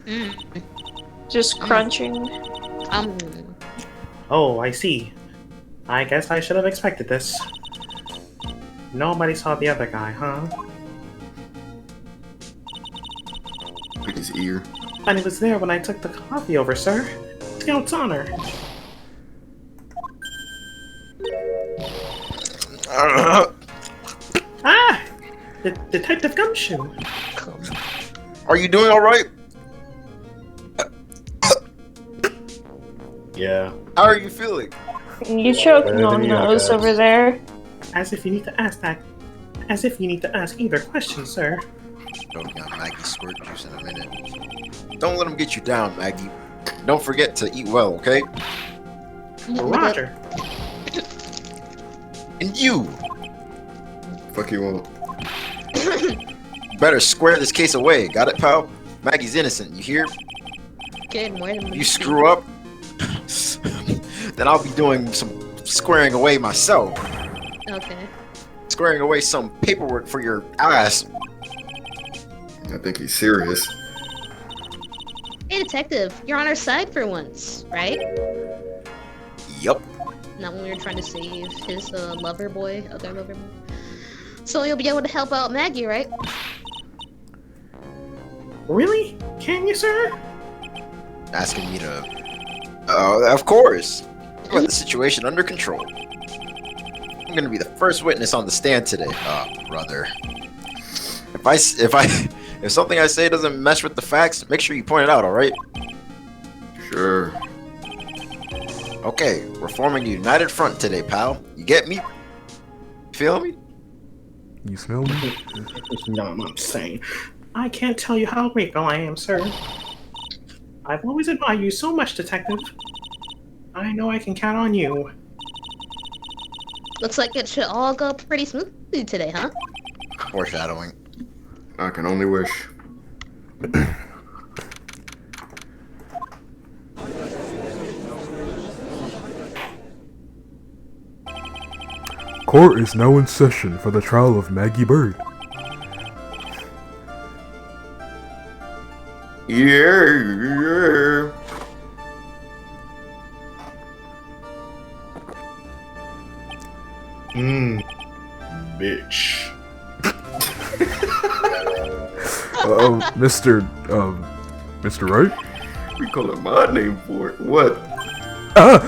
Mm. Just crunching. Um. Oh, I see. I guess I should have expected this. Nobody saw the other guy, huh? Pick his ear. And he was there when I took the coffee over, sir. Scout's honor. Ah! Detective Gumshoe. Are you doing all right? Yeah. How are you feeling? You choking Better on than you, I those guess. over there. As if you need to ask that. As if you need to ask either question, sir. Choking on Maggie's squirt juice in a minute. Don't let him get you down, Maggie. Don't forget to eat well, okay? Roger. And you! Fuck you won't. Better square this case away, got it, pal? Maggie's innocent, you hear? Good morning. You screw up, then I'll be doing some squaring away myself. Okay. Squaring away some paperwork for your ass. I think he's serious. Hey, detective, you're on our side for once, right? Yup. Not when we were trying to save his lover boy, other lover boy. So you'll be able to help out Maggie, right? Really? Can you, sir? Asking me to... of course. I've got the situation under control. I'm gonna be the first witness on the stand today. Oh, brother. If something I say doesn't mesh with the facts, make sure you point it out, alright? Sure. Okay, we're forming a united front today, pal. You get me? Feel me? You smell me? No, I'm saying. I can't tell you how grateful I am, sir. I've always admired you so much, detective. I know I can count on you. Looks like it should all go pretty smoothly today, huh? Foreshadowing. I can only wish. Court is now in session for the trial of Maggie Bird. Yeah. Bitch. Mr. Wright? We call it my name for it. What? Ah!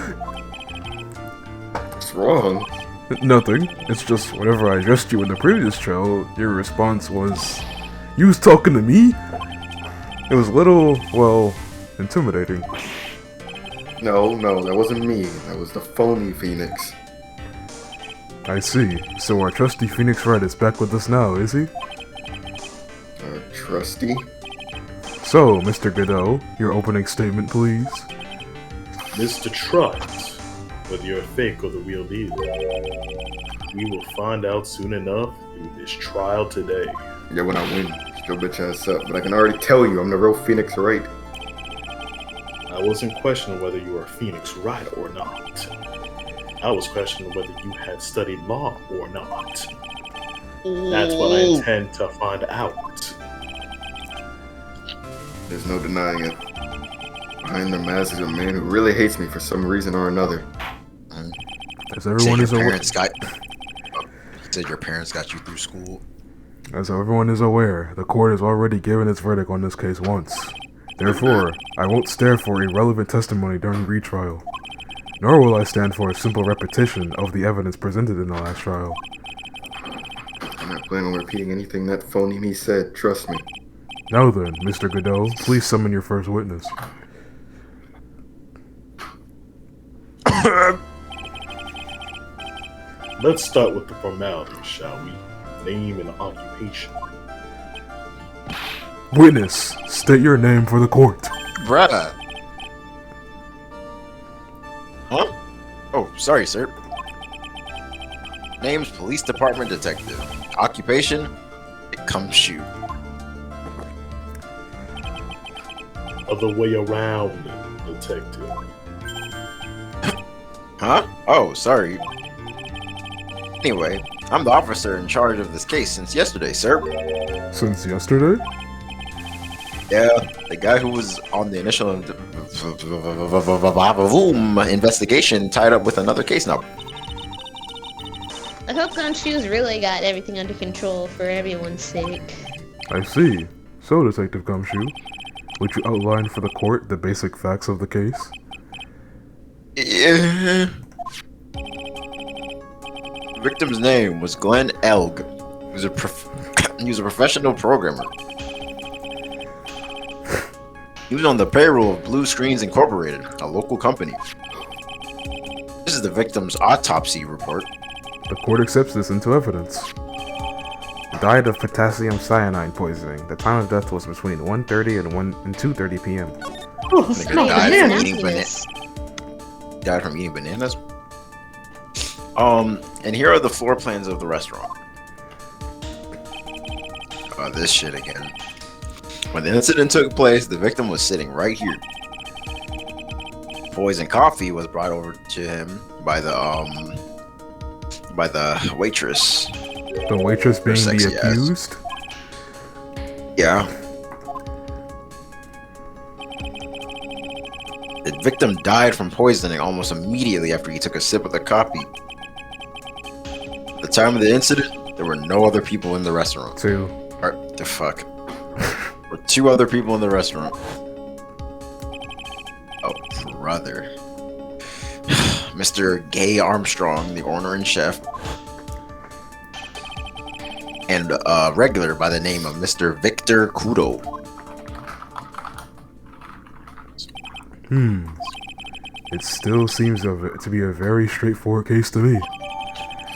What's wrong? Nothing. It's just whenever I addressed you in the previous trial, your response was, "You was talking to me?" It was a little, well, intimidating. No, that wasn't me. That was the phony Phoenix. I see. So our trusty Phoenix Wright is back with us now, is he? Trusty? So, Mr. Godot, your opening statement, please. Mr. Trust, whether you're fake or the real deal, we will find out soon enough through this trial today. Yeah, when I win, still bitch ass up. But I can already tell you, I'm the real Phoenix Wright. I wasn't questioning whether you are Phoenix Wright or not. I was questioning whether you had studied law or not. That's what I intend to find out. There's no denying it. Behind the mask is a man who really hates me for some reason or another. As everyone is aware, Said your parents got you through school. As everyone is aware, the court has already given its verdict on this case once. Therefore, I won't stand for irrelevant testimony during retrial. Nor will I stand for a simple repetition of the evidence presented in the last trial. I'm not planning on repeating anything that phony me said, trust me. Now then, Mr. Godot, please summon your first witness. Let's start with the formalities, shall we? Name and occupation. Witness, state your name for the court. Bruh. Huh? Oh, sorry, sir. Name's Police Department Detective. Occupation? Come shoot. Other way around, detective. Huh? Oh, sorry. Anyway, I'm the officer in charge of this case since yesterday, sir. Since yesterday? Yeah, the guy who was on the initial investigation tied up with another case now. I hope Gumshoe's really got everything under control for everyone's sake. I see. So, Detective Gumshoe, would you outline for the court the basic facts of the case? Yeah. The victim's name was Glenn Elg. He was a professional programmer. He was on the payroll of Blue Screens Incorporated, a local company. This is the victim's autopsy report. The court accepts this into evidence. He died of potassium cyanide poisoning. The time of death was between 1:30 and 2:30 p.m. Oh, Nigga smell died bananas. from eating died from eating bananas. And here are the floor plans of the restaurant. Oh, this shit again. When the incident took place, the victim was sitting right here. Poison coffee was brought over to him by the waitress. The waitress being the sexy ass. accused? Yeah. The victim died from poisoning almost immediately after he took a sip of the coffee. At the time of the incident, there were no other people in the restaurant. Two. Or, the fuck. There were 2 other people in the restaurant. Oh, brother. Mr. Gay Armstrong, the owner and chef. And a regular by the name of Mr. Victor Kudo. It still seems to be a very straightforward case to me.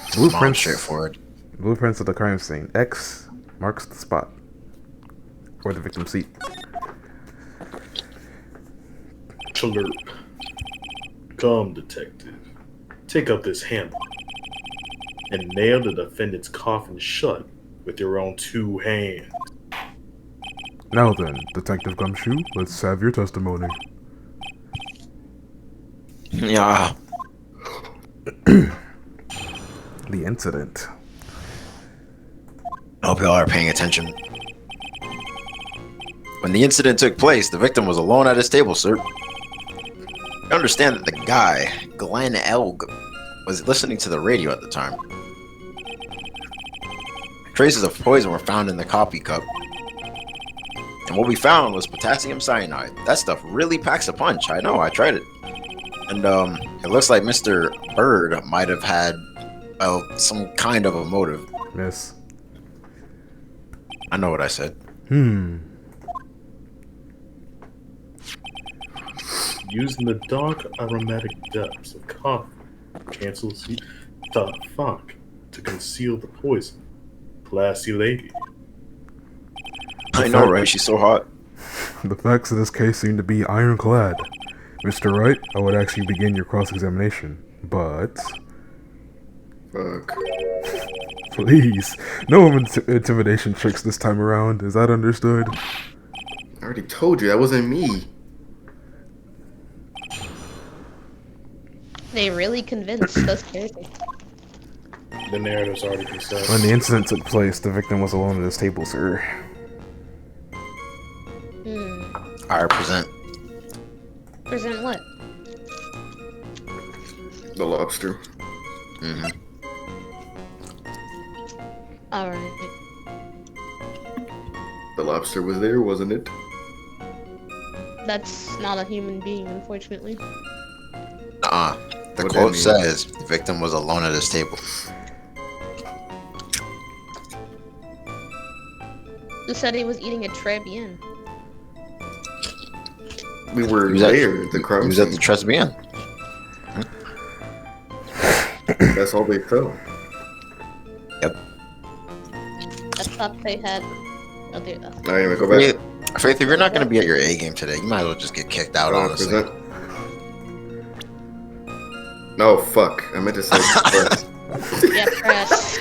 Straightforward. Blueprints of the crime scene. X marks the spot. Or the victim's seat. Alert. Come, detective. Take up this hammer and nail the defendant's coffin shut with your own 2 hands. Now then, Detective Gumshoe, let's have your testimony. Yeah. The incident. I hope y'all are paying attention. When the incident took place, the victim was alone at his table, sir. I understand that the guy, Glenn Elg, was listening to the radio at the time. Traces of poison were found in the coffee cup. And what we found was potassium cyanide. That stuff really packs a punch. I know, I tried it. And it looks like Mr. Bird might have had some kind of a motive. Miss. I know what I said. Using the dark aromatic depths of coffee cancels the funk to conceal the poison. Classy lady. I know, right? She's so hot. The facts of this case seem to be ironclad. Mr. Wright, I would ask you to begin your cross-examination, but... Fuck. Please, no intimidation tricks this time around. Is that understood? I already told you, that wasn't me. They really convinced. That's crazy. The narrative's already been said. When the incident took place, the victim was alone at his table, sir. I present. Present what? The lobster. Alright. The lobster was there, wasn't it? That's not a human being, unfortunately. The What quote that says the victim was alone at his table. Who said he was eating a Trebian? We were He was at- there, the crime He was at the scene. Tresbian. That's all they felt. Yep. I thought they had other. I am go back. Faith, if you're not going to be at your A game today, you might as well just get kicked out, honestly. Present. No, fuck. I meant to say press. Yeah, press.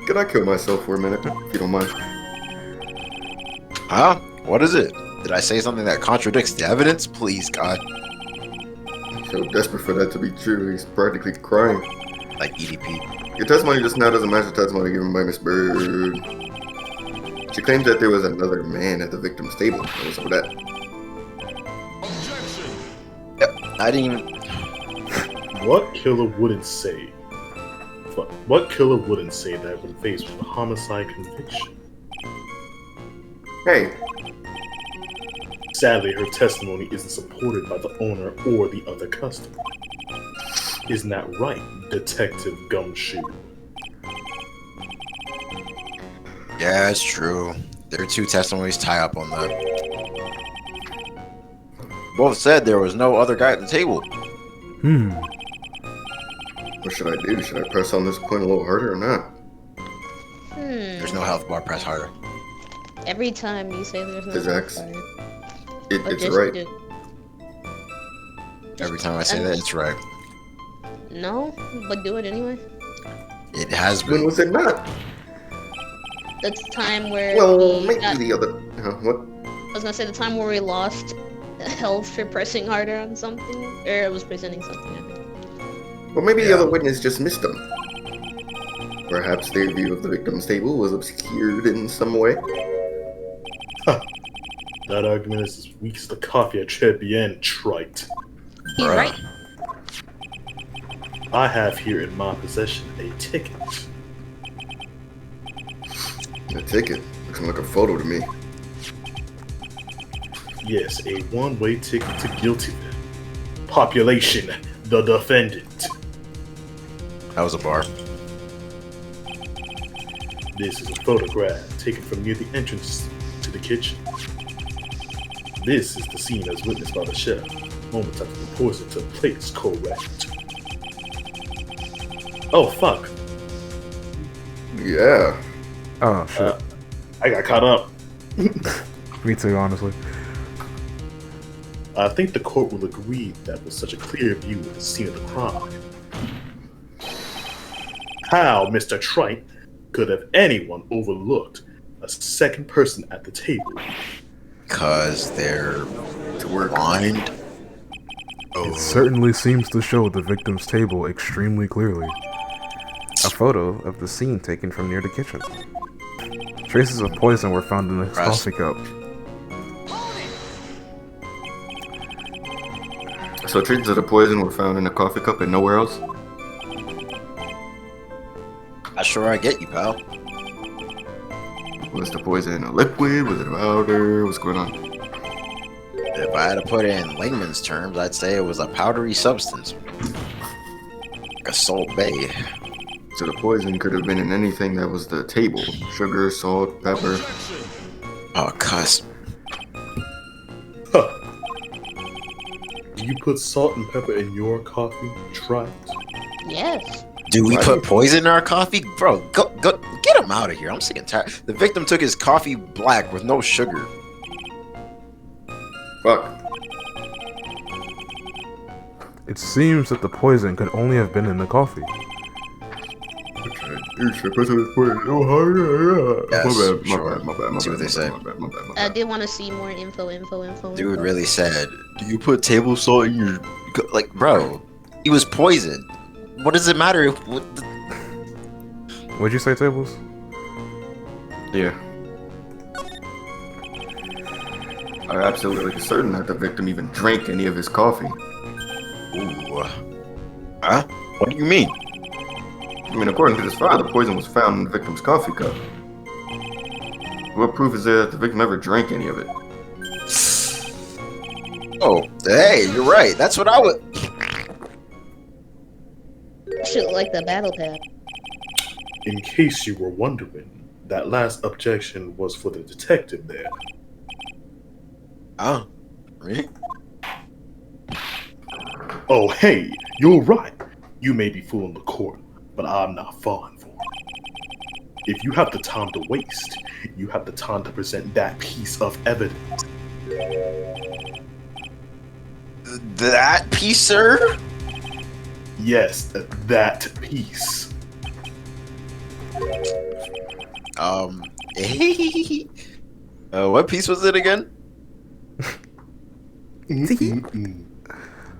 Can I kill myself for a minute, if you don't mind? Huh? What is it? Did I say something that contradicts the evidence? Please, God. So desperate for that to be true, he's practically crying. Like EDP. Your testimony just now doesn't match the testimony given by Miss Bird. She claims that there was another man at the victim's table. What was all that? Yep, I didn't even. What killer wouldn't say? What killer wouldn't say that when faced with a homicide conviction? Hey, Sadly, her testimony isn't supported by the owner or the other customer. Isn't that right, Detective Gumshoe? Yeah, it's true. Their two testimonies tie up on that. Both said there was no other guy at the table. what should I do? Should I press on this point a little harder or not? There's no health bar. Press harder. Every time you say there's no Physics. fire, It's right. Every time I say that, it's right. No, but do it anyway. It has When been. was it not? That's the time where Well, we maybe got, the other. What? I was gonna say the time where we lost health for pressing harder on something, or it was presenting something. I think. Well, maybe the other witness just missed them. Perhaps their view of the victim's table was obscured in some way. That argument is as weak as the coffee at Bien, trite. He's Bruh. right. I have here in my possession a ticket. A ticket. Looks like a photo to me. Yes, a one-way ticket to Guiltyville. Population, the defendant. That was a bar. This is a photograph taken from near the entrance to the kitchen. This is the scene as witnessed by the chef. Moment after the poison took place, correct. Oh, fuck. Yeah. Oh, shit. I got caught up. Me too, honestly. I think the court will agree that with such a clear view of the scene of the crime. How, Mr. Trite, could have anyone overlooked a second person at the table? Because they're blind. It certainly seems to show the victim's table extremely clearly. A photo of the scene taken from near the kitchen. Traces of poison were found in the coffee cup. So traces of the poison were found in the coffee cup and nowhere else? Not sure I get you, pal. Was the poison in a liquid? Was it a powder? What's going on? If I had to put it in layman's terms, I'd say it was a powdery substance. Like a Salt Bay. So the poison could have been in anything that was the table. Sugar, salt, pepper. Oh, cuss. Huh. Do you put salt and pepper in your coffee, Trite? Yes. Do we Why? put poison in our coffee? Bro, go, get him out of here. I'm sick and tired. The victim took his coffee black with no sugar. Fuck. It seems that the poison could only have been in the coffee. Yes, My sure. bad. See what they say. I did want to see more info. Dude really said, do you put table salt in your... Like, bro, he was poisoned. What does it matter if... What'd you say, Tables? Yeah. I'm absolutely certain that the victim even drank any of his coffee. Ooh. Huh? What do you mean? I mean, according to this file, the poison was found in the victim's coffee cup. What proof is there that the victim ever drank any of it? Oh, hey, you're right. That's what I would... Shit like the battle pad. In case you were wondering, that last objection was for the detective there. Oh, really? Oh, hey, you're right. You may be fooling the court, but I'm not falling for it. If you have the time to waste, you have the time to present that piece of evidence. That piece, sir? Yes, that piece. What piece was it again?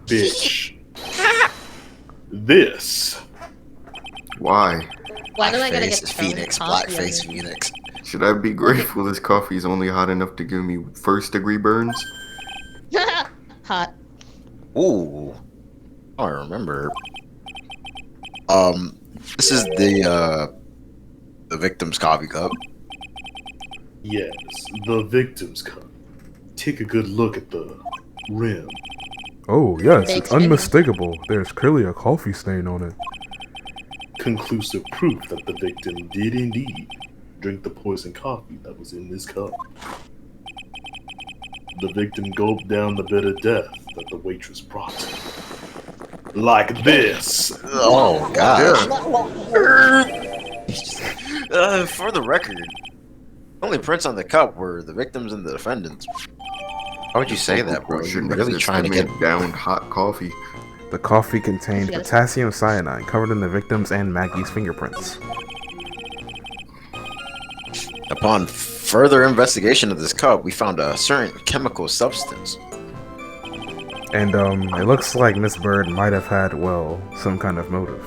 Bitch. This. Why? Why do I gotta Blackface get thrown Phoenix, coffee blackface on it? Phoenix. Should I be grateful this coffee is only hot enough to give me first-degree burns? Hot. Ooh. I remember. This is the victim's coffee cup. Yes, the victim's cup. Take a good look at the rim. Oh, yes, Big it's stain. unmistakable. There's clearly a coffee stain on it. Conclusive proof that the victim did indeed drink the poison coffee that was in this cup. The victim gulped down the bitter death that the waitress brought. Like this. Oh, God. For the record, the only prints on the cup were the victims and the defendants. Why would you say that, bro? You're really trying to get downed hot coffee. The coffee contained potassium cyanide covered in the victim's and Maggie's fingerprints. Upon further investigation of this cup, we found a certain chemical substance. And, it looks like Miss Bird might have had, well, some kind of motive.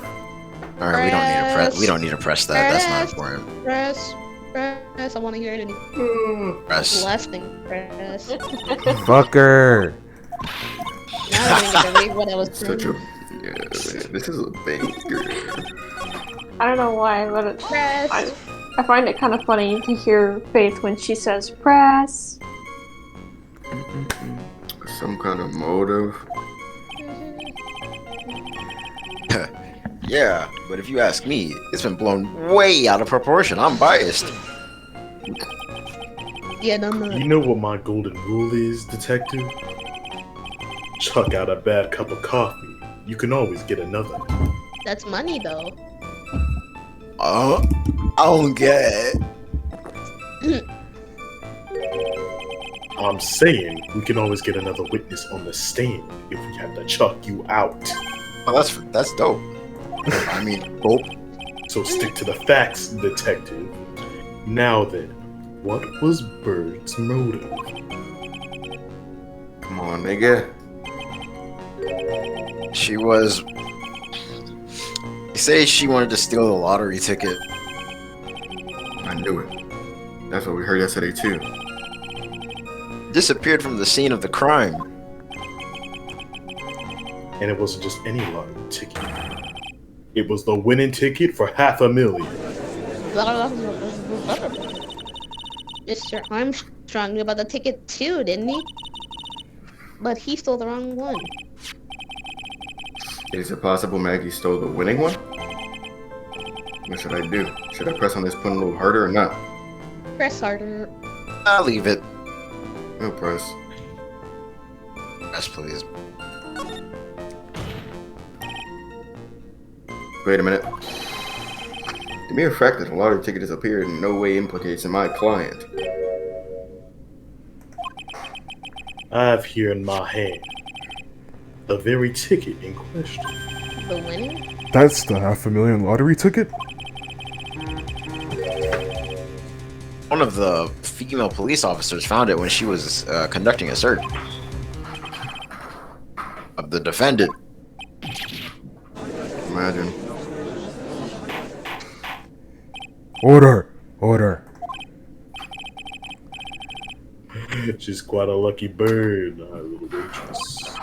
Alright, we don't need to press that. That's not important. Press. I want to hear it. Press. Last thing. Press. Fucker! Now I'm gonna get to read what I was Such a... doing. Yeah, man, this is a banger. I don't know why, but Press. I find it kind of funny to hear Faith when she says press. Some kind of motive. Yeah, but if you ask me, it's been blown way out of proportion. I'm biased. Yeah, no. You know what my golden rule is, detective? Chuck out a bad cup of coffee. You can always get another. That's money, though. I don't get it. I'm saying we can always get another witness on the stand if we have to chuck you out. Oh, that's dope. I mean, dope. So stick to the facts, detective. Now then, what was Bird's motive? Come on, nigga. She was. They say she wanted to steal the lottery ticket. I knew it. That's what we heard yesterday, too. Disappeared from the scene of the crime. And it wasn't just any lottery ticket. It was the winning ticket for $500,000. Mr. Armstrong knew about the ticket too, didn't he? But he stole the wrong one. Is it possible Maggie stole the winning one? What should I do? Should I press on this button a little harder or not? Press harder. I'll leave it. No press. Yes, please. Wait a minute. The mere fact that a lottery ticket has appeared in no way implicates in my client. I have here in my hand the very ticket in question. The winning? That's the $500,000 lottery ticket? One of the female police officers found it when she was conducting a search of the defendant. Imagine. Order! Order! She's quite a lucky bird, our little waitress.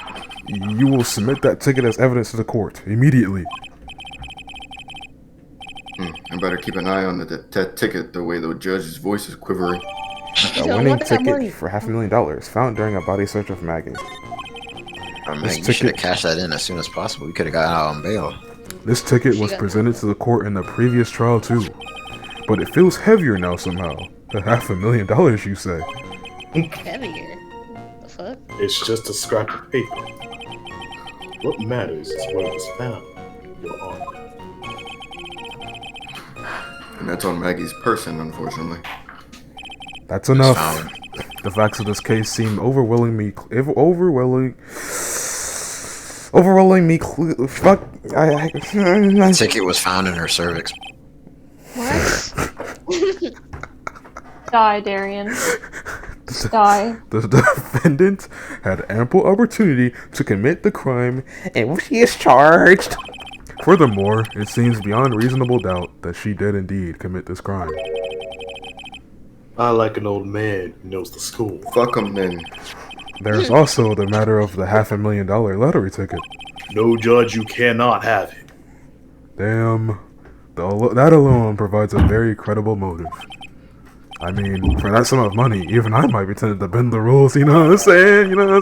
You will submit that ticket as evidence to the court, immediately. I better keep an eye on that ticket the way the judge's voice is quivering. A winning ticket for $500,000 found during a body search of Maggie. Oh, man, you should have cashed that in as soon as possible. We could have got out on bail. This ticket was presented to the court in the previous trial too. But it feels heavier now somehow. $500,000, you say? Heavier. The fuck? It's just a scrap of paper. What matters is where it was found, Your Honor. And that's on Maggie's person, unfortunately. That's enough. The facts of this case seem overwhelmingly fuck. The ticket was found in her cervix. What? Die, Darian. Die. The defendant had ample opportunity to commit the crime, and she is charged. Furthermore, it seems beyond reasonable doubt that she did indeed commit this crime. I like an old man who knows the score. Fuck him then. There's also the matter of the $500,000 lottery ticket. No, Judge, you cannot have it. Damn. That alone provides a very credible motive. I mean, for that sum of money, even I might be tempted to bend the rules, you know what I'm saying? You know?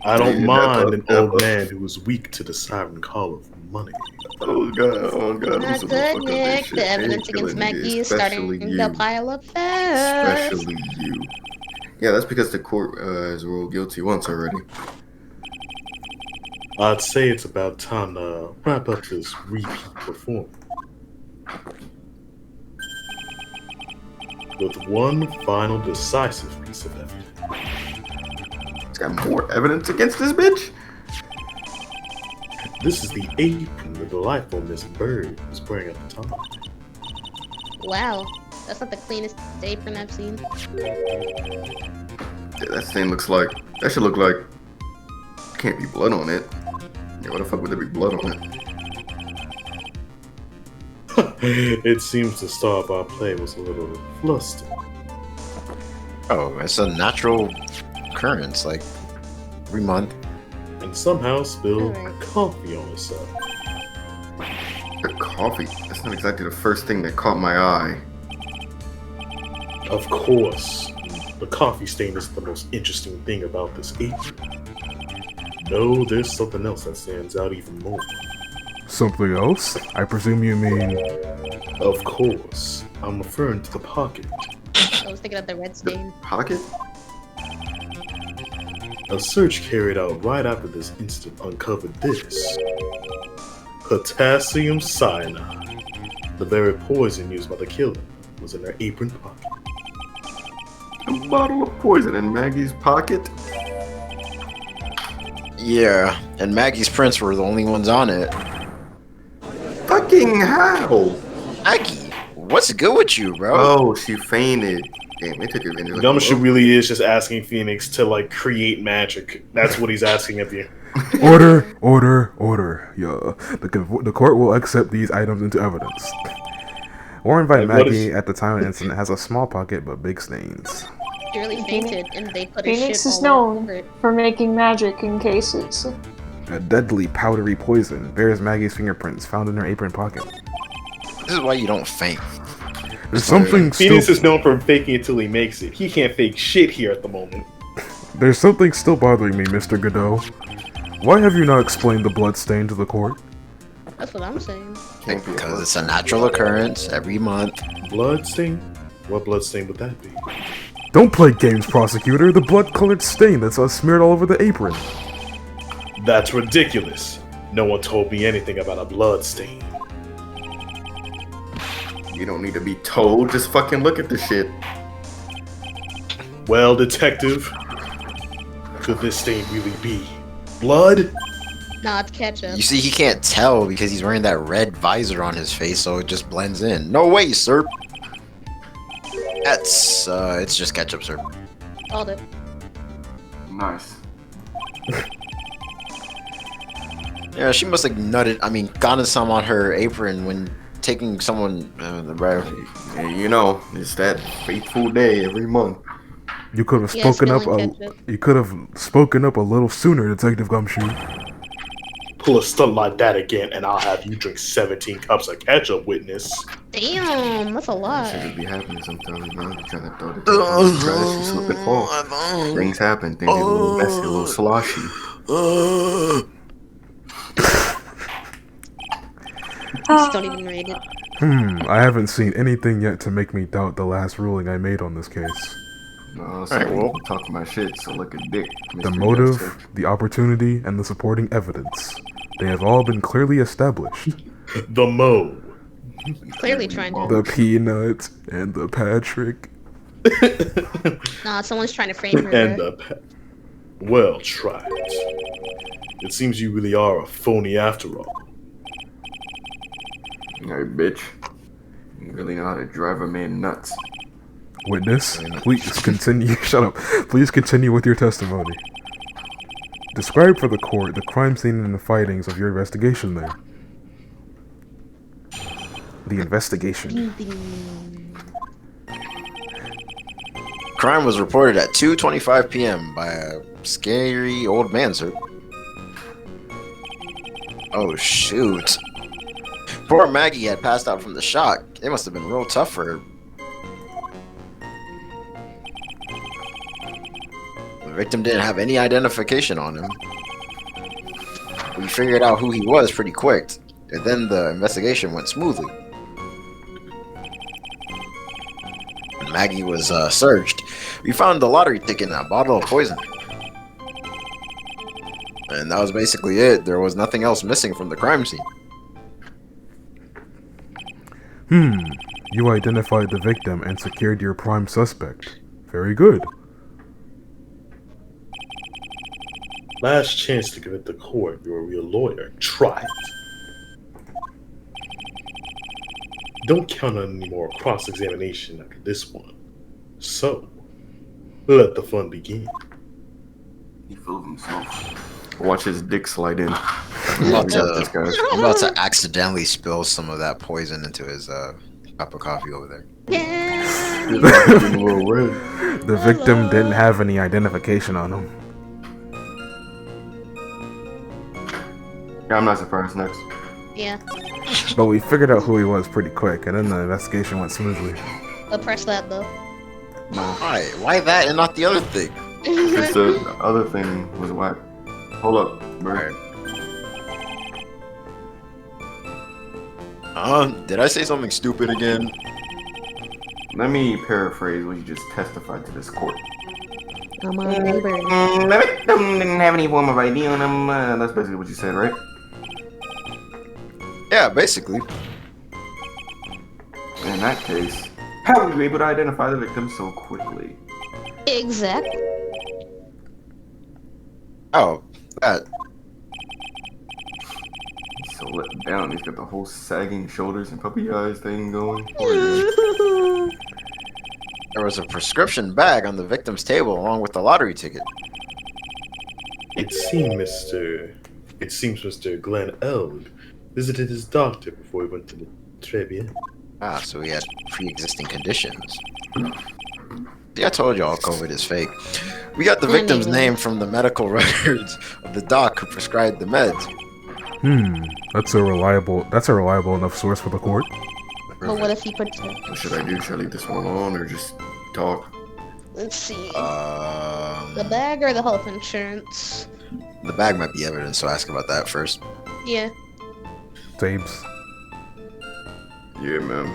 I don't Yeah, mind an that's old up. man who is weak to the siren call of money. Oh god, Not who's the good, motherfucker Nick. this The shit? evidence They ain't against killing Maggie niggas, is starting especially to you. pile up fast. Especially you. Yeah, that's because the court has ruled guilty once already. I'd say it's about time to wrap up this repeat performance with one final decisive piece of evidence. It's got more evidence against this bitch? This is the apron that the delightful Miss Bird was wearing at the time. Wow, that's not the cleanest apron I've seen. Yeah, that thing looks like... That should look like... Can't be blood on it. Yeah, what the fuck would there be blood on it? It seems the star of our play was a little flustered. Oh, it's a natural occurrence, like every month. And somehow spilled Alright. coffee on herself. The coffee? That's not exactly the first thing that caught my eye. Of course, the coffee stain is the most interesting thing about this apron. No, there's something else that stands out even more. Something else? I presume you mean... Of course, I'm referring to the pocket. I was thinking of the red stain. Pocket? A search carried out right after this incident uncovered this. Potassium cyanide. The very poison used by the killer was in her apron pocket. A bottle of poison in Maggie's pocket? Yeah, and Maggie's prints were the only ones on it. Fucking how? Maggie, what's good with you, bro? Oh, she fainted. Damn, they took advantage of Dumb that. shit really is just asking Phoenix to like create magic. That's what he's asking of you. Order, order, order. Yeah, the court will accept these items into evidence. Or invite Like, what Maggie is- at the time of the incident has a small pocket but big stains. She really fainted, and they put her Phoenix shit is all known over it. for making magic in cases. A deadly powdery poison bears Maggie's fingerprints found in her apron pocket. This is why you don't faint. There's something Phoenix still is known for faking it till he makes it. He can't fake shit here at the moment. There's something still bothering me, Mr. Godot. Why have you not explained the blood stain to the court? That's what I'm saying. Can't be Because it's a natural occurrence every month. Bloodstain? What bloodstain would that be? Don't play games, prosecutor. The blood-colored stain that's smeared all over the apron. That's ridiculous. No one told me anything about a bloodstain. You don't need to be told. Just fucking look at the shit. Well, detective, could this stain really be blood? Nah, it's ketchup. You see, he can't tell because he's wearing that red visor on his face, so it just blends in. No way, sir. That's, it's just ketchup, sir. Called it. Nice. Yeah, she must have gotten some on her apron when taking someone, right? Hey, you know, it's that fateful day every month. You could have Yeah, spoken up. spilling ketchup. You could have spoken up a little sooner, Detective Gumshoe. Pull a stunt like that again, and I'll have you drink 17 cups of ketchup, witness. Damn, that's a lot. Shit just be happening sometimes, man. I'm trying to throw the thing trash, you slip and fall. Things happen. Things get a little messy, a little sloshy. Just don't even rate it. I haven't seen anything yet to make me doubt the last ruling I made on this case. No, so Alright, well. talking my shit, so look at dick. The Mr. motive, Justice. the opportunity, and the supporting evidence. They have all been clearly established. The Mo. Clearly trying to. The Peanut and the Patrick. Nah, someone's trying to frame her. And well tried. It seems you really are a phony after all. Hey, bitch. You really know how to drive a man nuts. Witness, please continue. Shut up. Please continue with your testimony. Describe for the court the crime scene and the findings of your investigation there. The investigation. Ding, ding. crime was reported at 2:25 p.m. by a scary old man, sir. Oh, shoot. Poor Maggie had passed out from the shock. It must have been real tough for her. The victim didn't have any identification on him. We figured out who he was pretty quick, and then the investigation went smoothly. When Maggie was searched, we found the lottery ticket and a bottle of poison. And that was basically it. There was nothing else missing from the crime scene. You identified the victim and secured your prime suspect. Very good. Last chance to convince the court you're a real lawyer. Try it. Don't count on any more cross-examination after this one. So, let the fun begin. He feels himself. Watch his dick slide in. I'm about to accidentally spill some of that poison into his cup of coffee over there. The victim didn't have any identification on him. Yeah, I'm not surprised. Next. Yeah. But we figured out who he was pretty quick, and then the investigation went smoothly. But press that though. Why? Why that and not the other thing? Because the other thing was whack. Hold up, bro. Did I say something stupid again? Let me paraphrase what you just testified to this court. I'm on neighbor. The victim didn't have any form of ID on him. That's basically what you said, right? Yeah, basically. In that case, how were you able to identify the victim so quickly? Exactly. Oh, that. He's so let down. He's got the whole sagging shoulders and puppy eyes thing going. There was a prescription bag on the victim's table along with the lottery ticket. It seems Mr. Glenn Eld visited his doctor before he went to the Trebian. Ah, so he had pre-existing conditions. See, I told y'all COVID is fake. We got the victim's name from the medical records of the doc who prescribed the meds. That's a reliable enough source for the court. But what if he puts it? What should I do? Should I leave this one alone or just talk? Let's see. The bag or the health insurance? The bag might be evidence, so ask about that first. Yeah. Tabes. Yeah, man.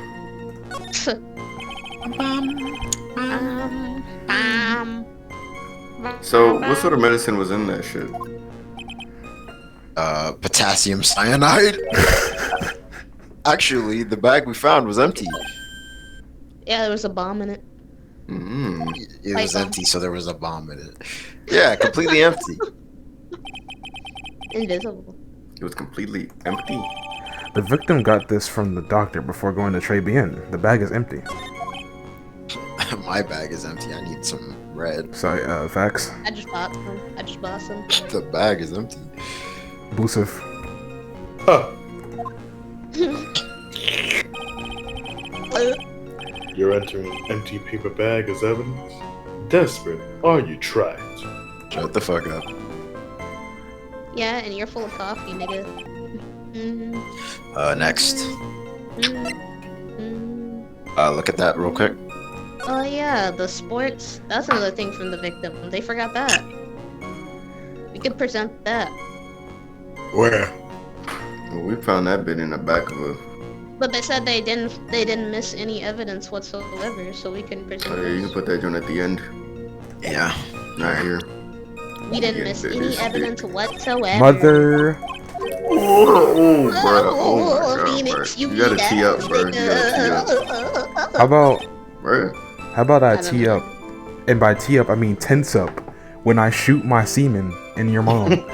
So, what sort of medicine was in that shit? Potassium cyanide. Actually, the bag we found was empty. Yeah, there was a bomb in it. It was empty, so there was a bomb in it. Yeah, completely empty. Invisible. It was completely empty. The victim got this from the doctor before going to Trebian. The bag is empty. My bag is empty. I need some red. Sorry, facts. I just bought some. The bag is empty. Bluesif. Huh. You're entering an empty paper bag as evidence? Desperate, are you? Try it. Shut the fuck up. Yeah, and you're full of coffee, nigga. Next. Look at that real quick. Oh yeah, the sports. That's another thing from the victim. They forgot that. We could present that. Where? Well, we found that bit in the back of a... But they said they didn't miss any evidence whatsoever, so we can present Oh, yeah, you can put that joint at the end. Yeah. Right here. We didn't miss any evidence whatsoever. Mother. Oh, bro. Oh, my God, Phoenix, bro. You gotta tee up, bro. You gotta tee up. How about I tee up? And by tee up, I mean tense up. When I shoot my semen in your mom.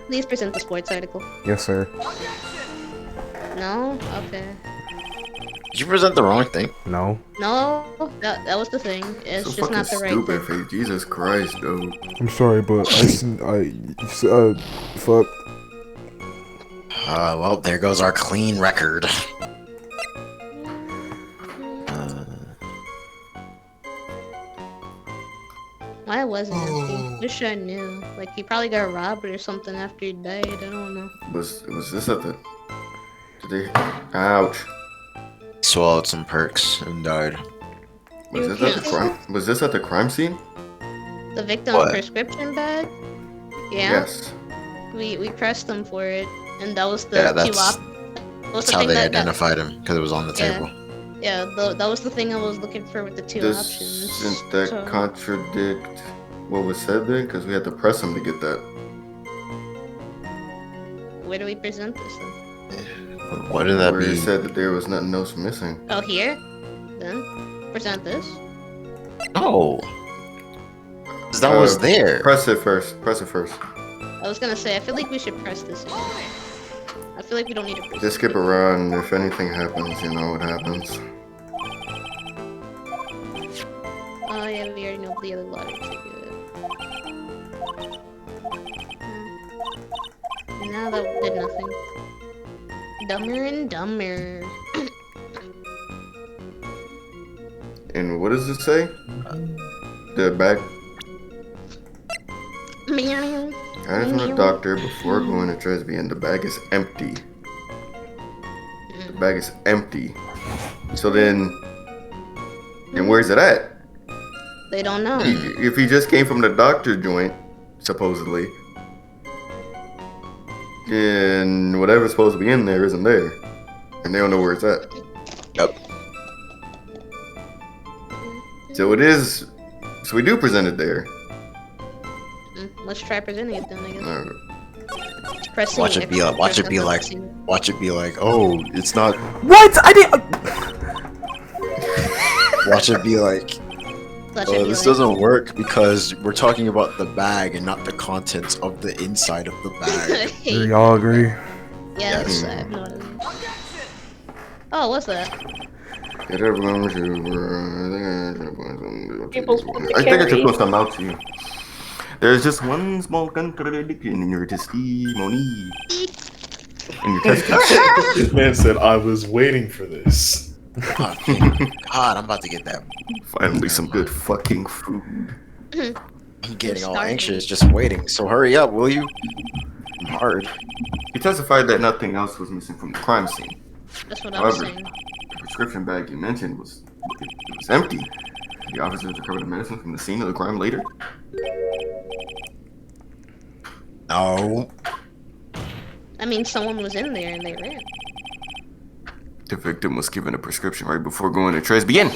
Please present the sports article. Yes, sir. No? Okay. Did you present the wrong thing? No. No, that was the thing. It's So just not the right stupid, thing. face. Jesus Christ, dude. I'm sorry, but fuck. Well, there goes our clean record. Why wasn't empty? Wish I knew. Like he probably got robbed or something after he died. I don't know. Was this at the? Did they? Ouch. Swallowed some perks and died. Was this at the crime? Was this at the crime scene? The victim's What? prescription bag? Yeah. Yes. We pressed them for it, and that was the Yeah, two that's how they identified him because it was on the Yeah. table. Yeah, that was the thing I was looking for with the two options. Doesn't that So- contradict what was said then? Because we had to press him to get that. Where do we present this then? What did that Where he mean? said that there was nothing else missing. Oh, here? Then? Present this? Oh, 'cause that was there. Press it first. Press it first. I was gonna say, I feel like we should press this in. I feel like we don't need to press Just skip around. If anything happens, you know what happens. Oh yeah, we already know the other lottery ticket. No, that did nothing. Dumber and dumber. And what does it say? The bag. Meow. Guidance from the doctor before going to Tresby, and the bag is empty. The bag is empty. So then where's it at? They don't know. If he just came from the doctor joint, supposedly, then whatever's supposed to be in there isn't there, and they don't know where it's at. Yep. So it is. So we do present it there. Let's try presenting it then, I guess. Alright. Pressing Watch it be like. Watch it be like. Watch it be like. Oh, it's not. What? I didn't. Watch it be like. Oh, this doesn't work because we're talking about the bag and not the contents of the inside of the bag. Do y'all agree? Yeah, that's sad. No, it isn't. Oh, what's that? Get everyone to. People's I think I just put something out to you. There's just one small contradiction in your testimony. In your testimony. This man said, I was waiting for this. God, I'm about to get that. Finally, some good fucking food. I'm getting all starving. anxious just waiting. So hurry up, will you? I'm hard. He testified that nothing else was missing from the crime scene. That's what I was However, saying. the prescription bag you mentioned was empty. The officers recovered the medicine from the scene of the crime later. No. I mean, someone was in there and they ran. The victim was given a prescription right before going to Tresby Inn.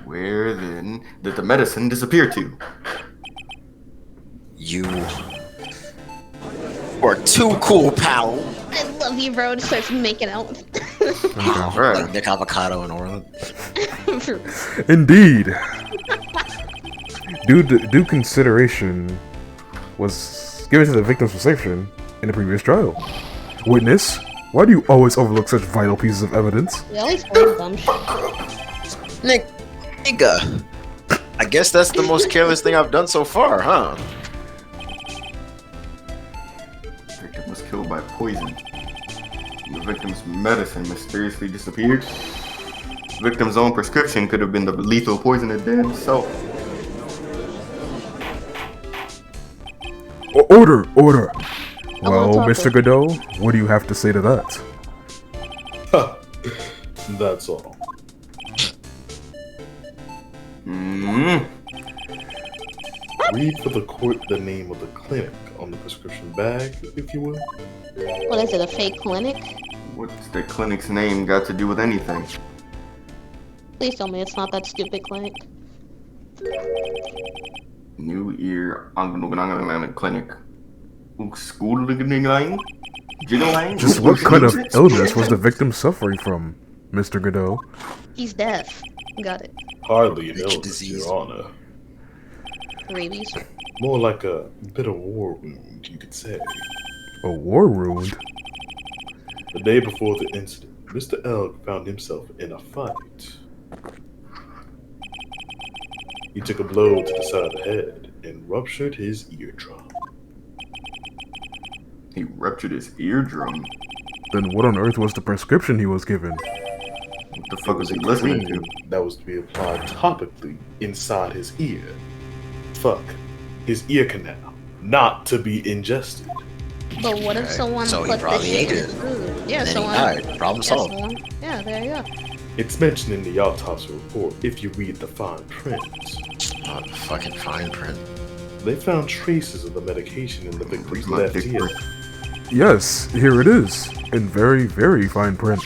Where then did the medicine disappear to? You are too cool, pal. I love you, bro. Just starts making out. Alright. Like Nick Avocado and Orland. Indeed. Due consideration was given to the victim's perception in the previous trial. Witness, why do you always overlook such vital pieces of evidence? We always find dumb shit. Nigga. I guess that's the most careless thing I've done so far, huh? The victim was killed by poison. The victim's medicine mysteriously disappeared. The victim's own prescription could have been the lethal poison it did itself. Order! Well, Topic. Mr. Godot, what do you have to say to that? That's all. Read for the court the name of the clinic on the prescription bag, if you will. What is it, a fake clinic? What's the clinic's name got to do with anything? Please tell me it's not that stupid clinic. New Ear Clinic. Jiggling? Just what kind of illness was the victim suffering from, Mr. Godot? He's deaf. Got it. Hardly an Itch illness, disease. Your Honor. Rabies. More like a bit of war wound, you could say. A war wound? The day before the incident, Mr. Elg found himself in a fight. He took a blow to the side of the head and ruptured his eardrum. He ruptured his eardrum. Then what on earth was the prescription he was given? The fuck was he a listening cream to? that was to be applied topically inside his ear. Fuck. His ear canal. Not to be ingested. But what if someone So he put this probably shit ate in it. food? Yeah, And then he someone. died. Problem Yeah, solved. yeah, there you go. It's mentioned in the autopsy report if you read the fine print. Not the fucking fine print. They found traces of the medication in the victim's My left dick ear. prick. Yes, here it is, in very, very fine print.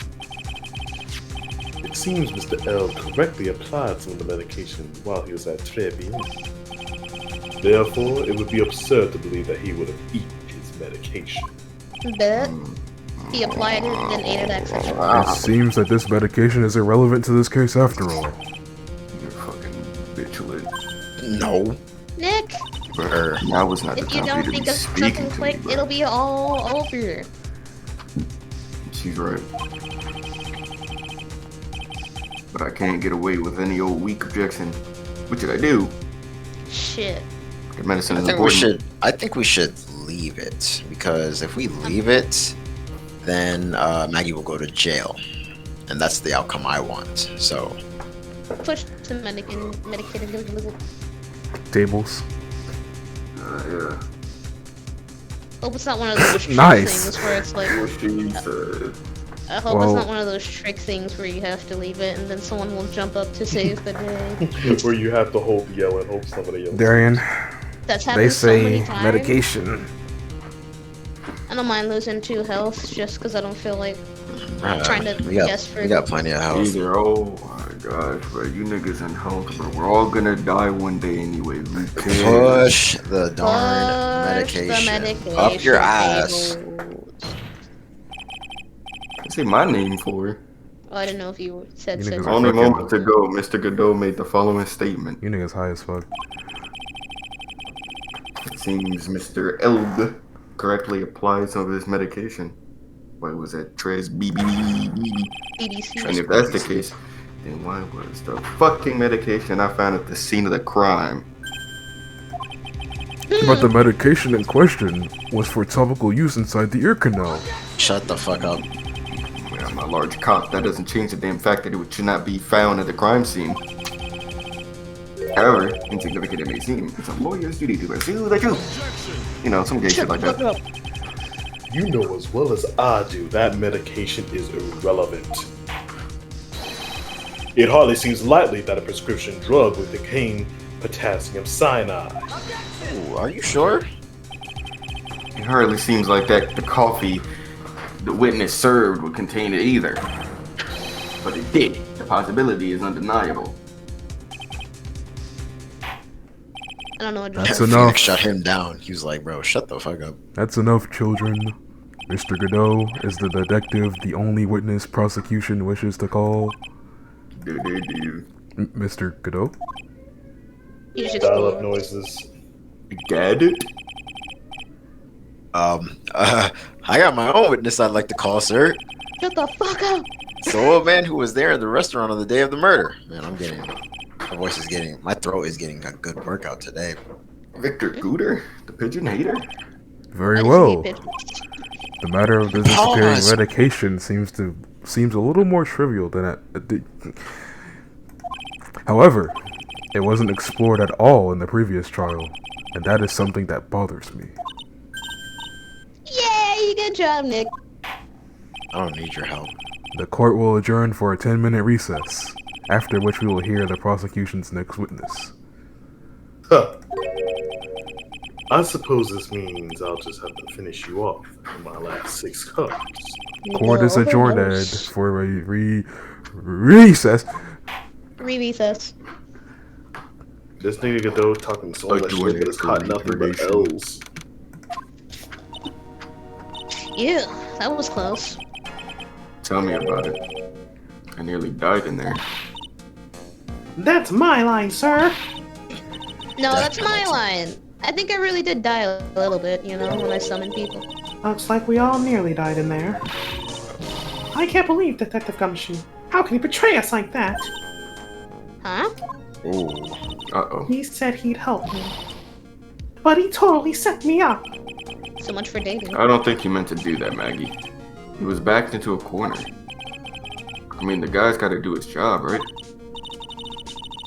It seems Mr. L correctly applied some of the medication while he was at Trebian. Therefore, it would be absurd to believe that he would have eaten his medication. But he applied it and ate it accidentally. It seems that this medication is irrelevant to this case after all. You're fucking bitchlet. No. Nick, Now was not the if you time for don't you to think be of speaking something to me, quick, bro. it'll be all over. She's right. But I can't get away with any old weak objection. What should I do? Shit. The medicine I is think we important. should. I think we should leave it because if we leave it, then Maggie will go to jail, and that's the outcome I want. So Push to medicated. Tables. Yeah. Hope it's not one of those trick Nice. things where it's like. What she said. I hope Well- it's not one of those trick things where you have to leave it and then someone will jump up to save the day. Where you have to hold the yell and hope somebody else. Darian, That's they happened so many say times. medication. I don't mind losing 2 health just because I don't feel like trying to we got guess for. we got plenty of health. Either, oh my gosh, bro, you niggas in health, bro. We're all gonna die one day anyway. Who cares? Push the darn Push the medication up your ass. tables. Say my name for it. Oh, I didn't know if you said You said. niggas are Only fucking- moments ago, Mr. Godot made the following statement. You niggas high as fuck. It seems Mr. Elg correctly applied some of his medication. What was that? Tres BB. BBC. And if that's the case, then why was the fucking medication I found at the scene of the crime? But the medication in question was for topical use inside the ear canal. Shut the fuck up. Well, I'm a large cop. That doesn't change the damn fact that it should not be found at the crime scene. However, insignificant it may seem, it's a lawyer's duty to pursue the truth. You know, some gay shit like that. You know as well as I do that medication is irrelevant. It hardly seems likely that a prescription drug would contain potassium cyanide. Ooh, are you sure? It hardly seems like that the coffee the witness served would contain it either. But it did. The possibility is undeniable. I don't know what to That's do. enough. Phoenix shut him down. He was like, bro, shut the fuck up. That's enough, children. Mr. Godot is the detective, the only witness prosecution wishes to call. Do. Mr. Godot? You just Dial up explode. noises. Got it? I got my own witness I'd like to call, sir. Shut the fuck up! So a man who was there in the restaurant on the day of the murder. Man, my throat is getting a good workout today. Victor Gooder? The pigeon hater? Very I just well. hate pigeons. The matter of the disappearing Pause. medication seems a little more trivial than However, it wasn't explored at all in the previous trial, and that is something that bothers me. Yay! Good job, Nick. I don't need your help. The court will adjourn for a 10-minute recess, after which we will hear the prosecution's next witness. Huh. I suppose this means I'll just have to finish you off in my last 6 cups. Court is No, adjourned almost. for a recess. Recess. This nigga Godot talking so much shit, but it's caught nothing but L's. Yeah, that was close. Tell me about it. I nearly died in there. That's my line, sir. No, that's my line. I think I really did die a little bit, you know, when I summoned people. Looks like we all nearly died in there. I can't believe Detective Gumshoe. How can he betray us like that? Huh? Ooh. Uh-oh. He said he'd help me. But he totally set me up. So much for dating. I don't think he meant to do that, Maggie. He was backed into a corner. I mean, the guy's got to do his job, right?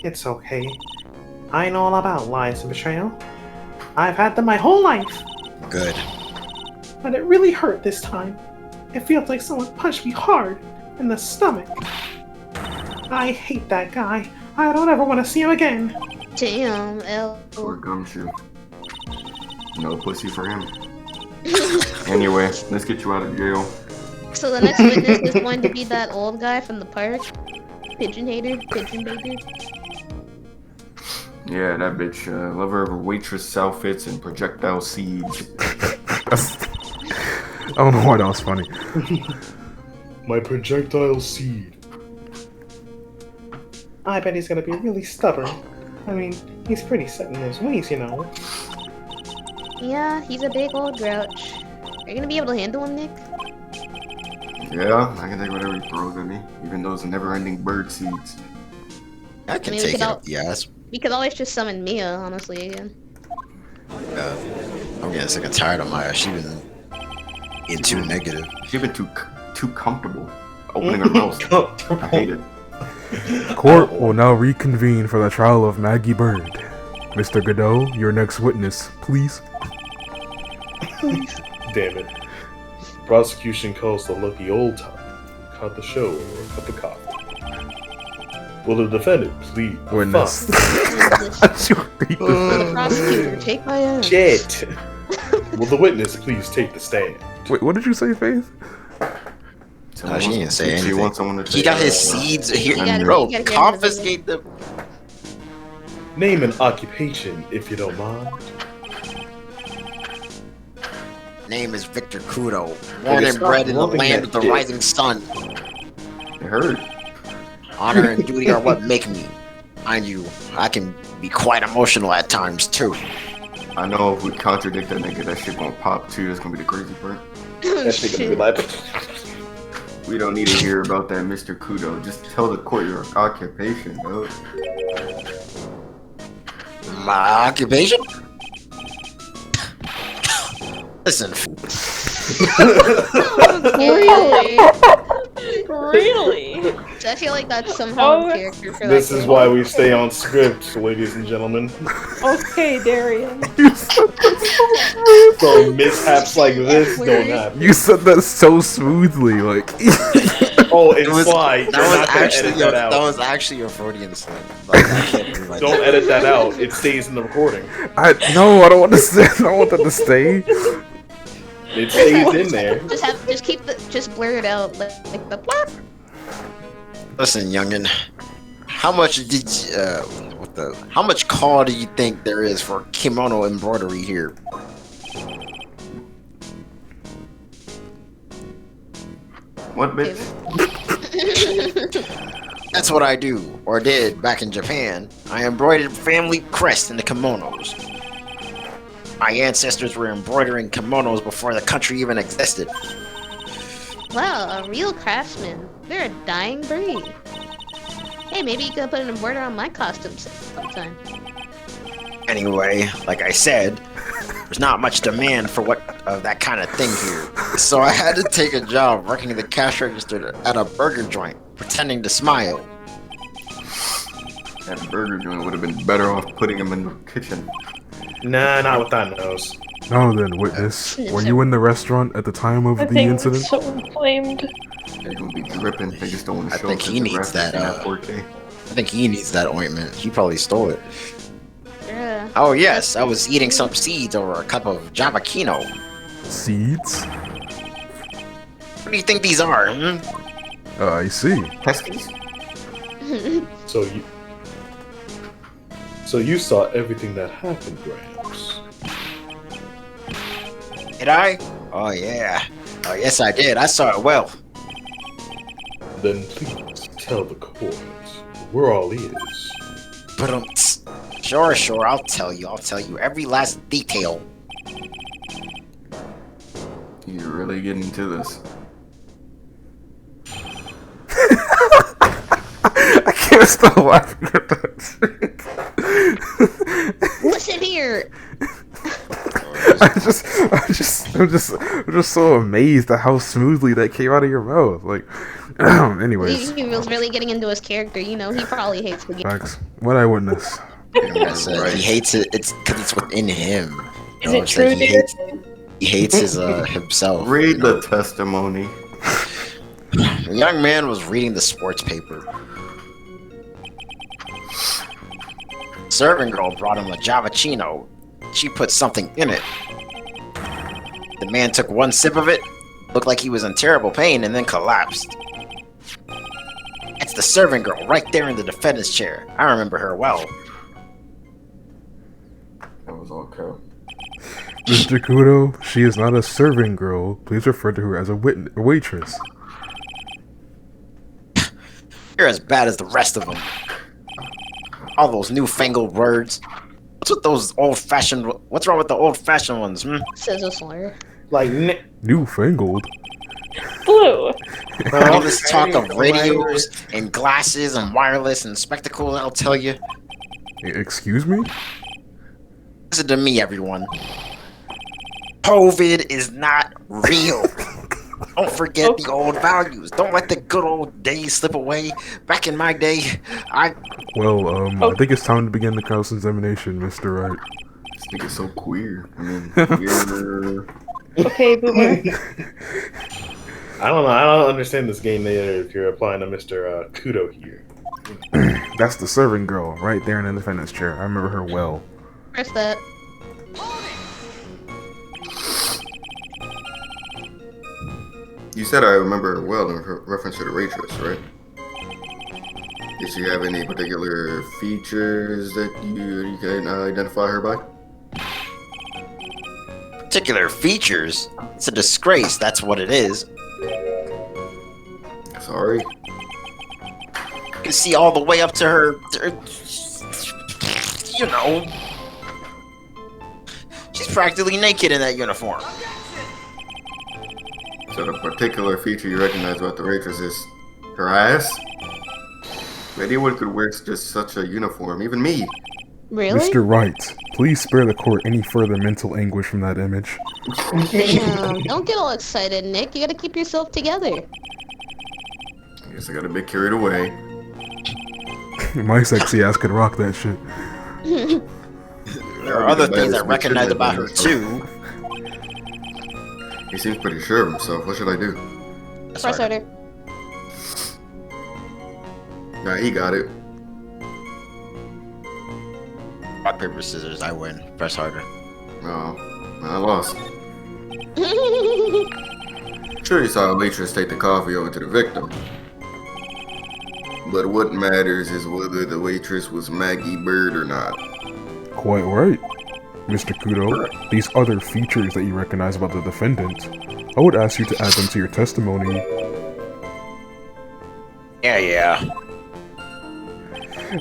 It's okay. I know all about lies and betrayal. I've had them my whole life. Good. But it really hurt this time. It feels like someone punched me hard in the stomach. I hate that guy. I don't ever want to see him again. Damn, L. Poor gumshoe. No pussy for him. Anyway, let's get you out of jail. So the next witness is going to be that old guy from the park. Pigeon hater, pigeon baker. Yeah, that bitch. Lover of waitress outfits and projectile seeds. I don't know why that was funny. My projectile seed. I bet he's gonna be really stubborn. I mean, he's pretty set in his ways, you know. Yeah, he's a big old grouch. Are you gonna be able to handle him, Nick? Yeah, I can take whatever he throws at me, even those never-ending bird seeds. I can I mean, we take could it. all- Yes. We could always just summon Mia, honestly, again. I'm getting sick and tired of Maya. She's been being too negative. She's been too comfortable opening her mouth. I hate it. Court will now reconvene for the trial of Maggie Bird. Mr. Kudo, your next witness, please. Damn it. Prosecution calls the lucky old time. Caught the show over a cup of coffee. Will the defendant plead? Witness. The prosecutor, take my own. Shit. Will the witness please take the stand? Wait, what did you say, Faith? No, she didn't say She anything. wants someone to He take got her. his seeds here. You gotta- Bro, you gotta get him to confiscate them. Name an occupation, if you don't mind. Name is Victor Kudo. Born and stop bred in the lumping land that of the shit. rising sun. It hurt. Honor and duty are what make me. Mind you, I can be quite emotional at times too. I know if we contradict that nigga, that shit gonna pop too. That's gonna be the crazy part. That shit gonna be like. We don't need to hear about that, Mr. Kudo. Just tell the court your occupation, bro. My occupation? Listen, Really? Really? I feel like that's somehow in Oh. character for This like, is why we stay on script, ladies and gentlemen. Okay, Darian. So mishaps like this don't happen. You said that so smoothly, like. Oh, it's Sly. that You're was not gonna actually edit your, that that out. was actually your Freudian slip. Like, I can't do like Don't that. edit that out. It stays in the recording. I don't want to say. I don't want that to stay. It stays in there. just blur it out like the plop. Listen, youngin. How much how much call do you think there is for kimono embroidery here? What, bitch? That's what I do, or did, back in Japan. I embroidered family crests into kimonos. My ancestors were embroidering kimonos before the country even existed. Wow, a real craftsman. They're a dying breed. Hey, maybe you could put an embroider on my costume sometime. Anyway, like I said, there's not much demand for that kind of thing here. So I had to take a job working the cash register at a burger joint, pretending to smile. That burger joint would have been better off putting him in the kitchen. Nah, not with that nose. Now then, witness, were you in the restaurant at the time of I the think incident? someone claimed. They're gonna be dripping. They just don't want to I show think us he the needs rest that, in 4K. I think he needs that ointment. He probably stole it. Yeah. Oh yes, I was eating some seeds over a cup of Javakino. Seeds? What do you think these are? I see. Pesties? So you saw everything that happened, Gramps. Did I? Oh yeah. Oh yes, I did. I saw it well. Then please tell the court. We're all ears. But sure. I'll tell you every last detail. You're really getting into this. I can't stop laughing at that. Listen here. I'm just so amazed at how smoothly that came out of your mouth. Like, Anyways, He was really getting into his character. You know, he probably hates spaghetti. facts. What I witness. I said he hates it. It's because it's within him. Is You know, it it's true, like dear? he hates his himself. Read you know? the testimony. The young man was reading the sports paper. Serving girl brought him a Javachino. She put something in it. The man took one sip of it, looked like he was in terrible pain, and then collapsed. It's the serving girl right there in the defendant's chair. I remember her well. That was all cap. Mr. Kudo, she is not a serving girl. Please refer to her as a waitress. You're as bad as the rest of them. All those newfangled words. What's with those old-fashioned? What's wrong with the old-fashioned ones? Says a slur. Like, Newfangled? Blue. All this talk of radios and glasses and wireless and spectacles, I'll tell you. Excuse me? Listen to me, everyone. COVID is not real. Don't forget the old values. Don't let the good old days slip away. Back in my day, I think it's time to begin the cross-examination, Mr. Wright. This nigga's so queer. I mean, queer. Okay, Boomer. I don't know. I don't understand this game either if you're applying to Mr. Kudo here. That's the serving girl right there in the defendant's chair. I remember her well. Press that. You said I remember her well in reference to the waitress, right? Did she have any particular features that you can identify her by? particular features. It's a disgrace, that's what it is. Sorry. You can see all the way up to her, you know. She's practically naked in that uniform. So the particular feature you recognize about the waitress is her ass? Anyone could wear just such a uniform, even me. Really? Mr. Wright, please spare the court any further mental anguish from that image. Damn, don't get all excited, Nick. You gotta keep yourself together. I guess I got a bit carried away. My sexy ass could rock that shit. There are other things I recognize about her too. He seems pretty sure of himself. What should I do? Press harder. Nah, he got it. Rock, paper, scissors, I win. Press harder. Oh, I lost. Sure, you saw a waitress take the coffee over to the victim. But what matters is whether the waitress was Maggie Bird or not. Quite right, Mr. Kudo. These other features that you recognize about the defendant, I would ask you to add them to your testimony. Yeah.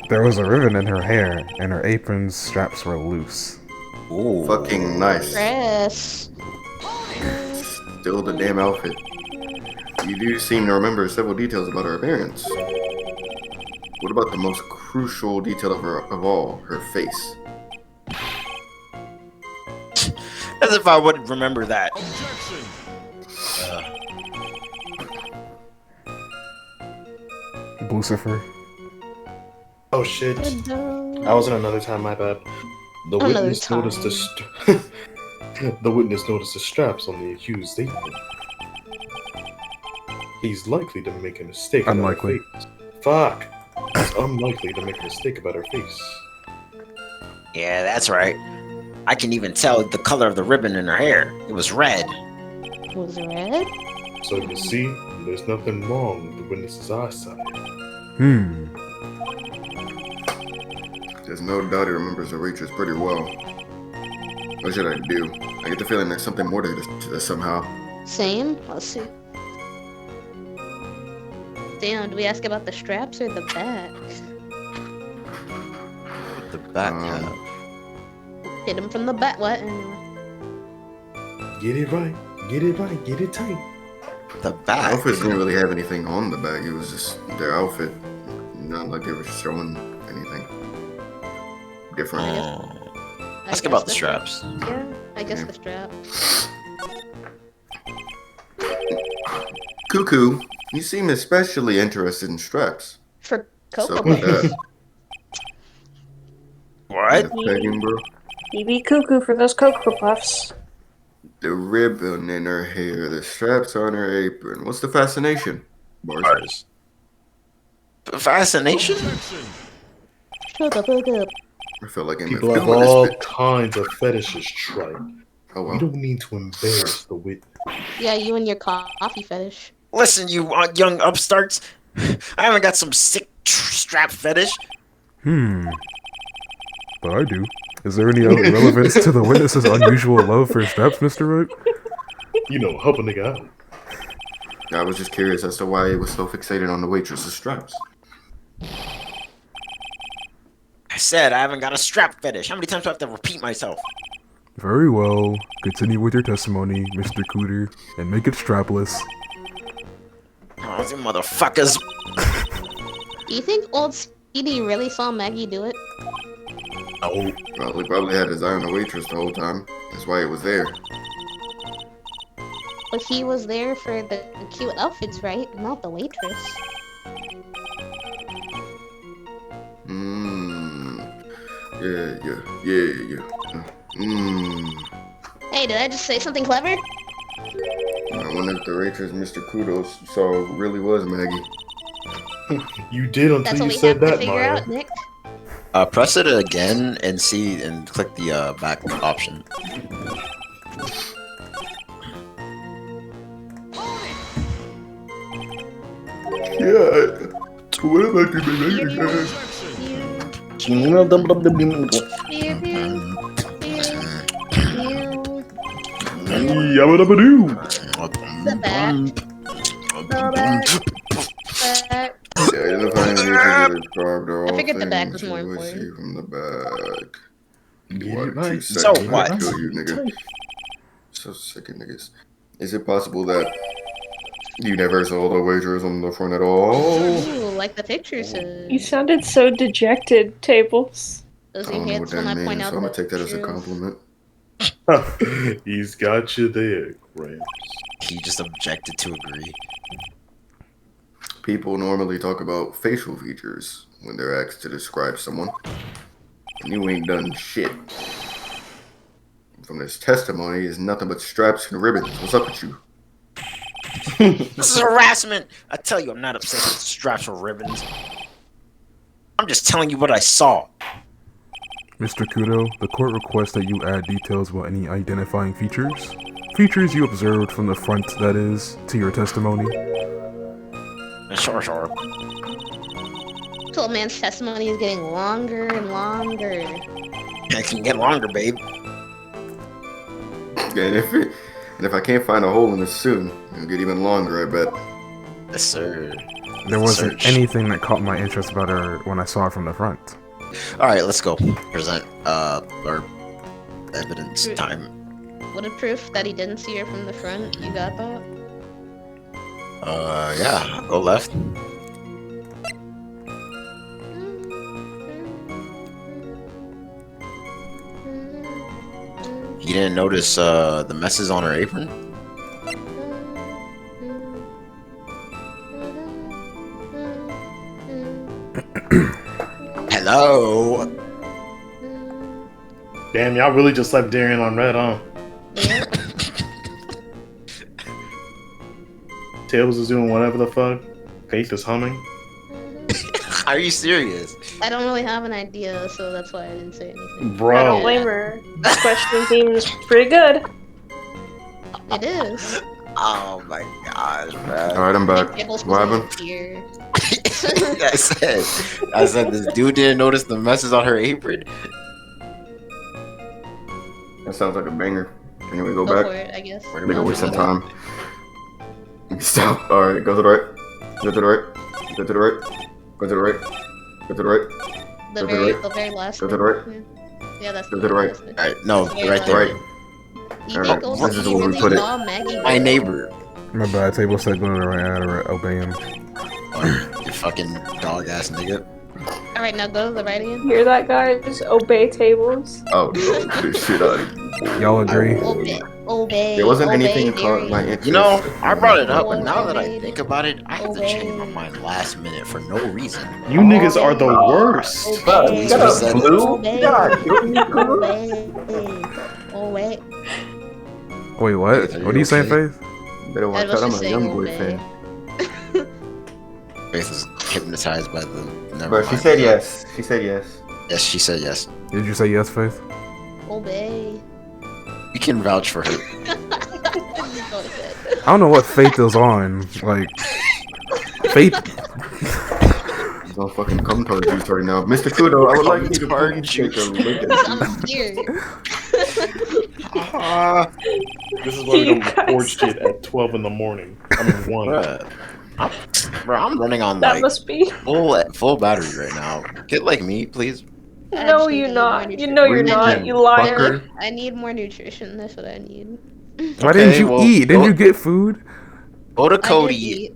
There was a ribbon in her hair, and her apron straps were loose. Ooh. Fucking nice. Press. Still the damn outfit. You do seem to remember several details about her appearance. What about the most crucial detail of all, her face? As if I wouldn't remember that. Lucifer. Oh shit. I was in another time, my bad. The Another witness time. noticed the witness noticed the straps on the accused apron. He's likely to make a mistake about Unlikely. her face. Fuck. He's unlikely to make a mistake about her face. Yeah, that's right. I can even tell the color of the ribbon in her hair. It was red. Was it red? So you see, there's nothing wrong with the witness's eyesight. There's no doubt he remembers the waitress pretty well. What should I do? I get the feeling there's something more to this somehow. Same. Let's see. Damn, do we ask about the straps or the back? The back. Hit him from the back. What? Get it right, get it right, get it tight. The The back. outfits didn't really have anything on the back. It was just their outfit. Not like they were showing anything different. Ask about the straps. Yeah, I guess Yeah. the strap. Cuckoo. You seem especially interested in straps. For So Cocoa with Puffs. that, What? the pegging, bro. You be cuckoo for those Cocoa Puffs. The ribbon in her hair, the straps on her apron. What's the fascination? Bars. Fascination? Shut the fuck up. I feel like I'm People have doing this all bit. kinds of fetishes, Tripe. Oh We well. don't need to embarrass the witness. Yeah, you and your coffee fetish. Listen, you young upstarts. I haven't got some sick strap fetish. But I do. Is there any relevance to the witness's unusual love for straps, Mr. Wright? You know, help a nigga out. I was just curious as to why he was so fixated on the waitress's straps. I said I haven't got a strap fetish. How many times do I have to repeat myself? Very well. Continue with your testimony, Mr. Cooter, and make it strapless. Oh, you motherfuckers. Do you think old Speedy really saw Maggie do it? Oh, Probably had his eye on the waitress the whole time. That's why it was there. But he was there for the cute outfits, right? Not the waitress. Yeah. Hey, did I just say something clever? I wonder if the waitress Mr. Kudo saw really was Maggie. You did until That's you what we said have to that, figure Maya. out, Nick. press it again and see and click the back option. Yeah. What about you, baby? Yabba-dabba-doo. The back. Identifying the waitress is carved are I all figured the back things was more you would see important. from the back. Get What, it right. 2 So seconds, what? I'll kill you, nigga. So sick of niggas. Is it possible that you never saw the waitress on the front at all? Ooh, like the picture said. You sounded so dejected, Tables. Those I are don't know what hits when that I point means, out so I'm gonna the take that as a truth. compliment. He's got you there, Gramps. He just objected to agree. People normally talk about facial features when they're asked to describe someone. And you ain't done shit. From this testimony is nothing but straps and ribbons. What's up with you? This is harassment. I tell you, I'm not obsessed with straps or ribbons. I'm just telling you what I saw. Mr. Kudo, the court requests that you add details about any identifying features. Features you observed from the front, that is, to your testimony. Sure. This old man's testimony is getting longer and longer. It can get longer, babe. And if I can't find a hole in this soon, it'll get even longer, I bet. Yes, sir. There wasn't Search. anything that caught my interest about her when I saw her from the front. Alright, let's go. Present our evidence True. time. What a proof that he didn't see her from the front. You got that? Yeah, go left. You didn't notice the messes on her apron? Hello. Damn, y'all really just left Darian on red, huh? Tables is doing whatever the fuck. Faith is humming. Are you serious? I don't really have an idea, so that's why I didn't say anything. I don't Bro. blame her. This questioning theme is pretty good. It is. Oh my gosh, man. Alright, I'm back. Tables What was happened? here. I said this dude didn't notice the messes on her apron. That sounds like a banger. Anyway, go Go back. for it, I guess. Wait a Nigga, minute. waste some time. Stop. Alright, go to the right. Go to the right. Go to the right. Go to the right. Go to the right. The Go to the very, right. the very last Go to one. the right. Yeah, that's Go to the right. last one. Alright, no, That's the very right last there. Right. one. You Alright, think old this is Stevie where we really put it. saw Maggie? My neighbor. My bad, Table said go to the right, I had to obey him. You fucking dog ass nigga. Alright, now go to the right again. Hear that, guys? Obey tables. Oh no, this shit out of you. Y'all agree? Obey. There wasn't obey, anything that caught my Darius. interest. You know, I brought it up, Obey. but now that I think about it, I had to change my Obey. mind last minute for no reason. You niggas are the worst. Obey. Shut up, Blue. Obey. God, Obey. Wait, what? What are you saying, Faith? Better watch was out. I'm just a young boy saying fan. Faith is hypnotized by the. Never But she mind. said yes. She said yes. Yes, she said yes. Did you say yes, Faith? Obey. You can vouch for her. I don't know what Faith is on. Like, Faith. Don't fucking come towards you right now, Mr. Kudo. I would like you to please take a look at I'm scared. This is why we don't record shit at 12 in the morning. I mean, 1. I'm running on That like must be. full battery right now. Get like me, please. No, Actually, you're need not. more You know you're nutrition. not. You liar. I need more nutrition. That's what I need. Why didn't you well, eat? Didn't you get food? Go to I did Cody. eat.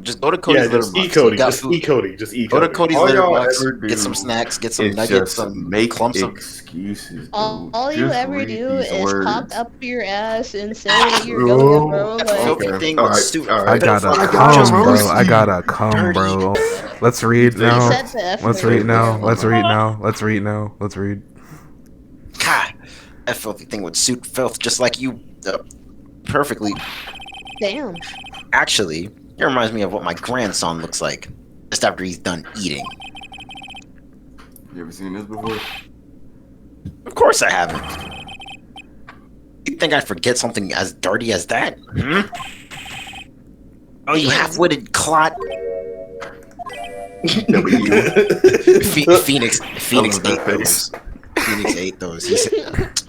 Just go to Cody's Yeah, litter just box. eat Cody. He got Just food. eat Cody. Just eat Go to Cody. Cody's All litter y'all box. ever do Get some snacks. Get some It's nuggets. just Some make clumps of. excuses. All dude. you Just ever read do these is words. cock up your ass and say that you're going, bro. That Like, filthy Okay. thing All with right. suit. All I right. gotta I got come, you, bro. Rosie. I gotta come, bro. Let's read You now. said the F Let's word. read now. Let's read now. Let's read now. Let's read. God, that filthy thing would suit filth just like you. Perfectly. Damn. Actually, it reminds me of what my grandson looks like just after he's done eating. You ever seen this before? Of course I haven't. You think I'd forget something as dirty as that? Hmm? Oh, you half-witted clot. Phoenix ate those. Phoenix ate those. He said,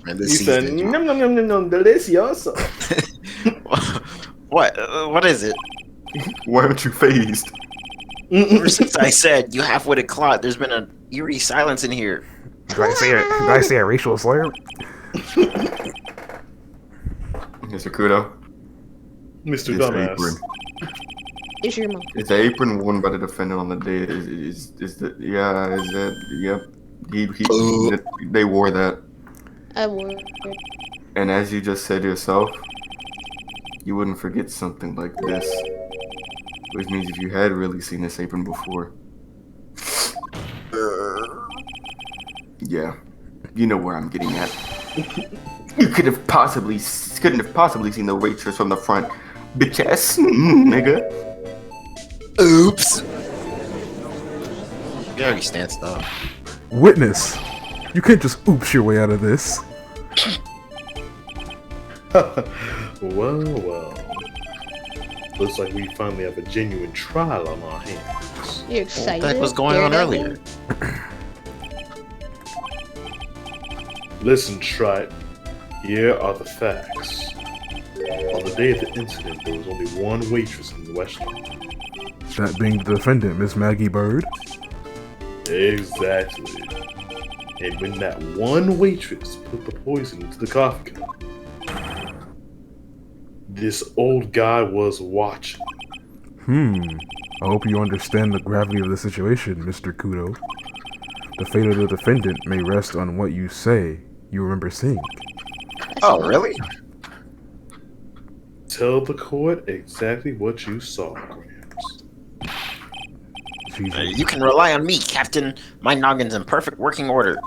man, this He said, season. nom nom nom nom nom, delicioso. What is it? Why aren't you phased? Ever since I said you half-witted clot, there's been an eerie silence in here. Did I say a racial slur? Mr. Kudo. Mr. This Dumbass. apron. It's your mom. Is the apron worn by the defendant on the day? Is that? Yep. They wore that. I would. And as you just said yourself, you wouldn't forget something like this. Which means if you had really seen this apron before. Yeah. You know where I'm getting at. You couldn't have possibly seen the waitress from the front. Bitch ass nigga. Oops. You already stands up. Witness. You can't just oops your way out of this. Well. Looks like we finally have a genuine trial on our hands. You're excited. What the heck was going on Daredevil? earlier? Listen, Wright. Here are the facts. On the day of the incident, there was only one waitress in the restaurant. That being the defendant, Miss Maggie Bird. Exactly. And when that one waitress put the poison into the coffee cup, this old guy was watching. I hope you understand the gravity of the situation, Mr. Kudo. The fate of the defendant may rest on what you say you remember seeing. Oh, really? Tell the court exactly what you saw, Grams. Jesus. You can rely on me, Captain. My noggin's in perfect working order.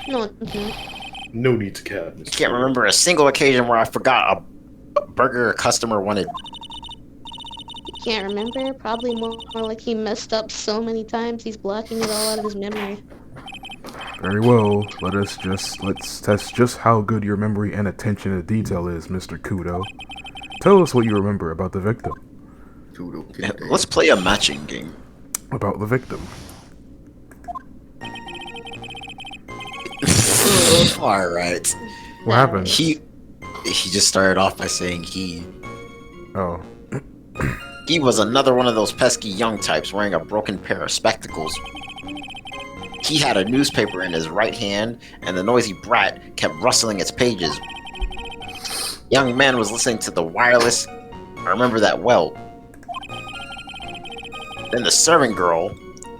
No, No need to cap. I can't remember a single occasion where I forgot a burger a customer wanted. can't remember. Probably more like he messed up so many times he's blocking it all out of his memory. Very well. Let's test just how good your memory and attention to detail is, Mr. Kudo. Tell us what you remember about the victim. Kudo, Yeah, get let's play a matching game. About the victim. Alright. What happened? He just started off by saying he Oh. was another one of those pesky young types wearing a broken pair of spectacles. He had a newspaper in his right hand, and the noisy brat kept rustling its pages. Young man was listening to the wireless. I remember that well. Then the servant girl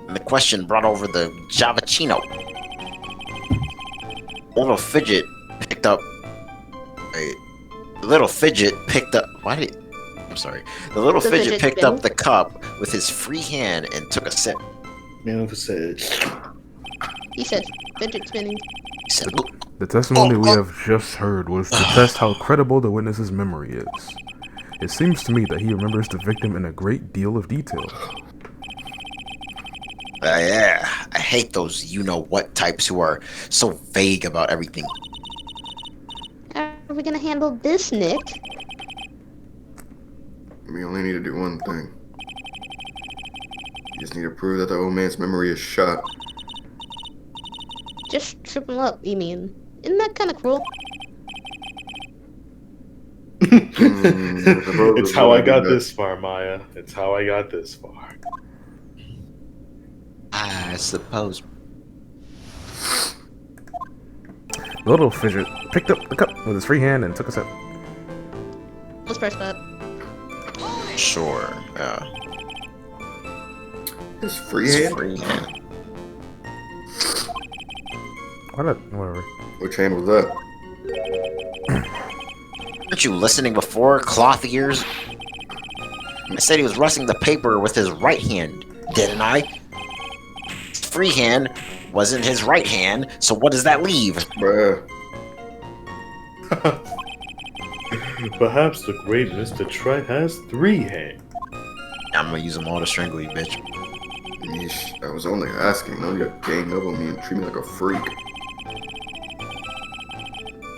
And the question brought over the Javachino. Little fidget picked up. Wait, the little fidget picked up. Why did? I'm sorry. The little The fidget fidget picked spinning? up the cup with his free hand and took a sip. Man, who said? He said fidget spinning. He said, "Look, The testimony we have just heard was to test how credible the witness's memory is. It seems to me that he remembers the victim in a great deal of detail. yeah, I hate those you-know-what types who are so vague about everything." How are we gonna handle this, Nick? We only need to do one thing. You just need to prove that the old man's memory is shot. Just trip him up, you mean? Isn't that kind of cruel? It's how I got this far, Maya. It's how I got this far. I suppose. The little fidget picked up the cup with his free hand and took a sip. Let's press that. Sure. His free It's hand? free hand. Why not? Whatever. Which hand was that? Weren't you listening before, cloth ears? I said he was rusting the paper with his right hand, didn't I? His free hand wasn't his right hand, so what does that leave? Bruh. Perhaps the great Mr. Trite has 3 hands. I'm gonna use them all to strangle you, bitch. Yeesh, I was only asking. Now you gang up on me and treat me like a freak.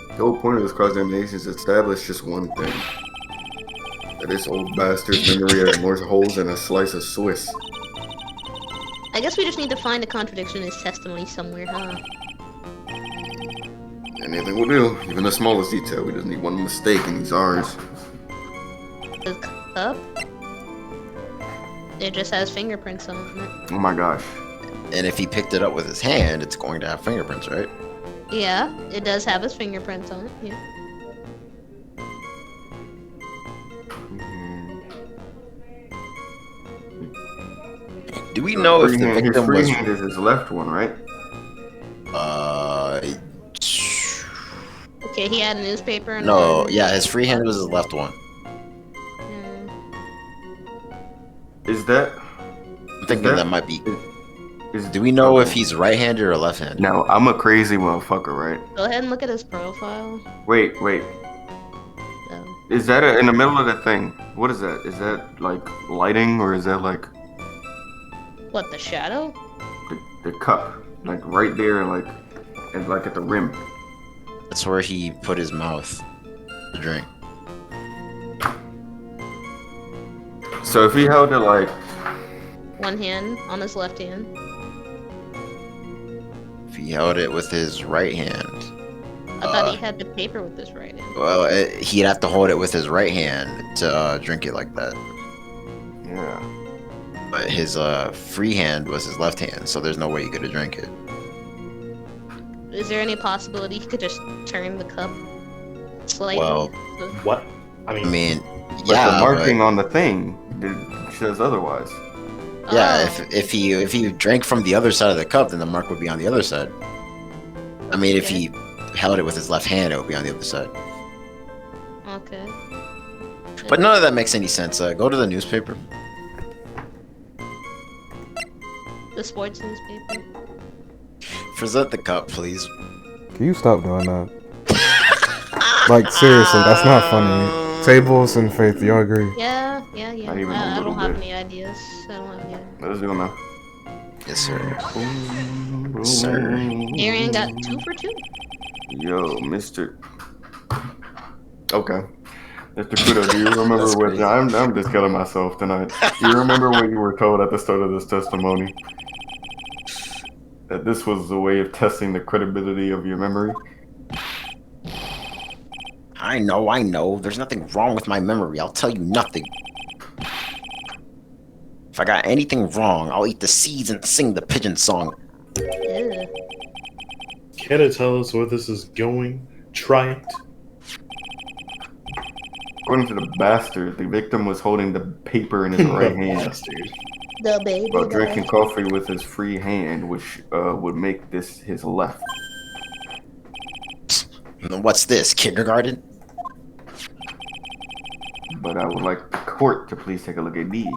The whole point of this cross-examination is to establish just one thing. That this old bastard's memory had more holes than a slice of Swiss. I guess we just need to find a contradiction in his testimony somewhere, huh? Anything will do, even the smallest detail. We just need one mistake and he's ours. The cup? It just has fingerprints on it. Oh my gosh. And if he picked it up with his hand, it's going to have fingerprints, right? Yeah, it does have his fingerprints on it, yeah. Do we know if the his victim free was... hand is his left one, right? Okay, he had a newspaper and No, yeah, his free hand was his left one. Is that? I'm thinking that might be... Is, Do we know if he's right-handed or left-handed? No, I'm a crazy motherfucker, right? Go ahead and look at his profile. Wait. So, Is that in the middle of the thing? What is that? Is that like lighting or is that like what, the shadow? the cup? Like right there, like at the rim. That's where he put his mouth to drink. So if he held it like, One hand on his left hand. If he held it with his right hand... I thought he had the paper with his right hand. Well, he'd have to hold it with his right hand to drink it like that. yeah. But his free hand was his left hand, so there's no way he could have drank it. Is there any possibility he could just turn the cup slightly? Well, What? I I mean, mean, But yeah, the marking but- on the thing says otherwise. yeah. Oh. If he drank from the other side of the cup, then the mark would be on the other side. I mean, if Okay. he held it with his left hand, it would be on the other side. Okay. But none of that makes any sense. Go to the newspaper. The sports newspaper. Present the cup, please. Can you stop doing that? Like, seriously, that's not funny. Tables and Faith, do y'all agree? Yeah. Not even a I little don't have bit. any ideas. I don't have any ideas. Let's do it now. Yes, sir. Sir. Arian got 2 for 2. Yo, Mr. Okay. Mr. Kudo, do you remember That's what... crazy. I'm just killing myself tonight. Do you remember what you were told at the start of this testimony? That this was a way of testing the credibility of your memory? I know. There's nothing wrong with my memory. I'll tell you nothing. If I got anything wrong, I'll eat the seeds and sing the pigeon song. Ew. can it tell us where this is going? Trite? According to the bastard, the victim was holding the paper in his right hand. Bastard. The baby. About drinking coffee with his free hand, which would make this his left. What's this, kindergarten? But I would like the court to please take a look at these.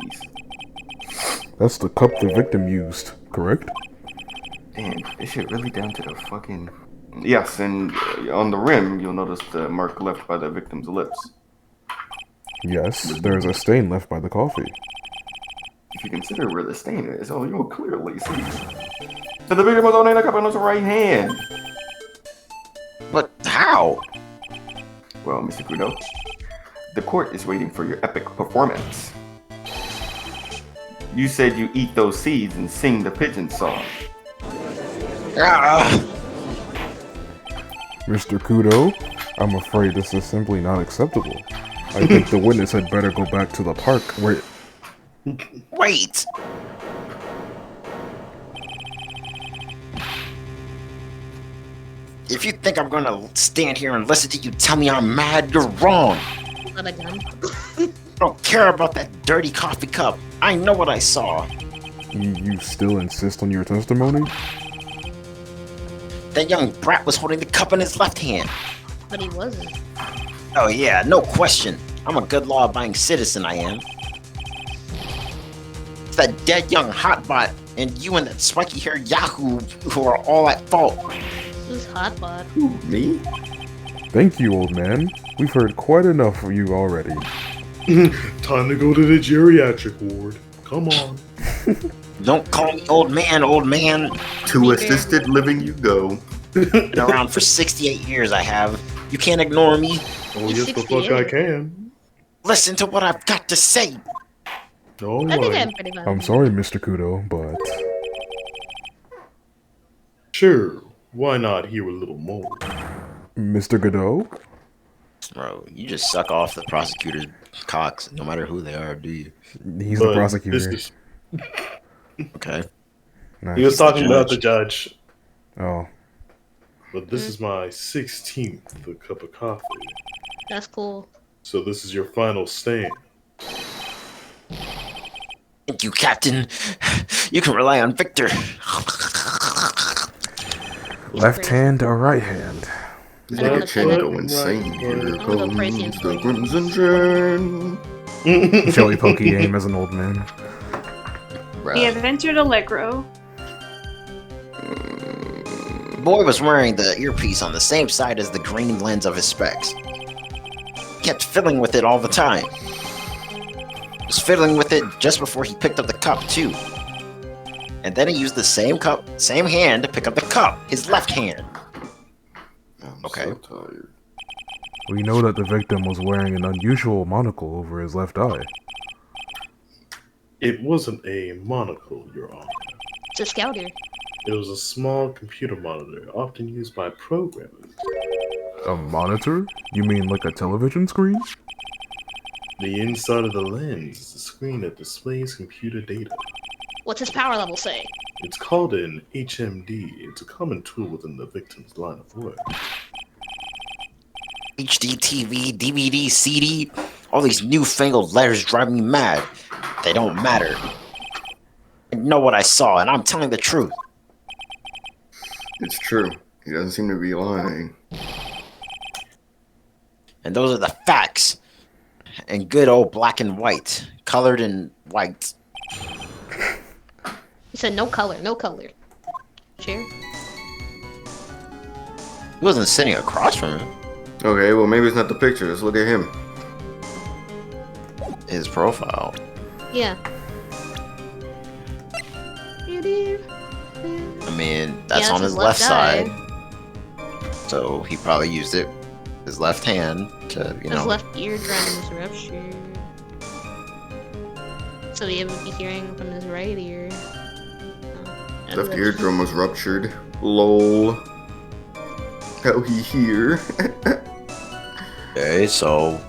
That's the cup the victim used, correct? Damn, this shit really down to the fucking... Yes, and on the rim, you'll notice the mark left by the victim's lips. Yes, there's a stain left by the coffee. If you consider where the stain is, oh, you'll clearly see. So the victim was holding the cup in his right hand. But how? Well, Mr. Kudo, the court is waiting for your epic performance. You said you eat those seeds and sing the pigeon song. Ah! Mr. Kudo, I'm afraid this is simply not acceptable. I think the witness had better go back to the park where... Wait! If you think I'm gonna stand here and listen to you tell me I'm mad, you're wrong. Not a gun. I don't care about that dirty coffee cup. I know what I saw. You still insist on your testimony? That young brat was holding the cup in his left hand. But he wasn't. Oh yeah, no question. I'm a good law-abiding citizen, I am. It's that dead young hotbot and you and that spiky-haired Yahoo who are all at fault. Who's Hotbot? Who, me? Thank you, old man. We've heard quite enough of you already. Time to go to the geriatric ward. Come on. Don't call me old man, old man. To assisted living you go. Been around for 68 years, I have. You can't ignore me. Oh, He's yes, the fuck 68. I can. Listen to what I've got to say. Oh, I think my. I'm pretty much. I'm sorry, Mr. Kudo, but... Sure. Why not hear a little more? Mr. Godot? Bro, you just suck off the prosecutor's cocks, no matter who they are, do you? He's But the prosecutor. this is- Okay. Nice. He was talking about the judge. judge. Oh. But this is my 16th cup of coffee. That's cool. So this is your final stand. Thank you, Captain. You can rely on Victor. Left hand or right hand? This I don't nigga know chin the go right, insane. right. Here I'm gonna go crazy comes and the swing. Crimson Train. Jelly pokey aim as an old man. The Adventure Allegro. Boy was wearing the earpiece on the same side as the green lens of his specs. Kept fiddling with it all the time. Was fiddling with it just before he picked up the cup, too. And then he used the same cup, same hand to pick up the cup, his left hand. I'm Okay. so tired. We know that the victim was wearing an unusual monocle over his left eye. It wasn't a monocle, Your Honor. It's a scouter. It was a small computer monitor, often used by programmers. A monitor? You mean like a television screen? The inside of the lens is a screen that displays computer data. What's his power level say? It's called an HMD. It's a common tool within the victim's line of work. HD TV, DVD, CD, all these newfangled letters drive me mad. They don't matter. I know what I saw, and I'm telling the truth. It's true. He doesn't seem to be lying. And those are the facts. And good old black and white. Colored in white. He said no color, no color. Sure. He wasn't sitting across from him. Okay, well maybe it's not the picture. Let's look at him. His profile. Yeah. I mean, that's Yeah, on it's his left eye. side. So he probably used it, his left hand, to, you His know. left eardrum is ruptured. So he would be hearing from his right ear. Oh. Left eardrum was ruptured. Lol. How he here? Okay, so.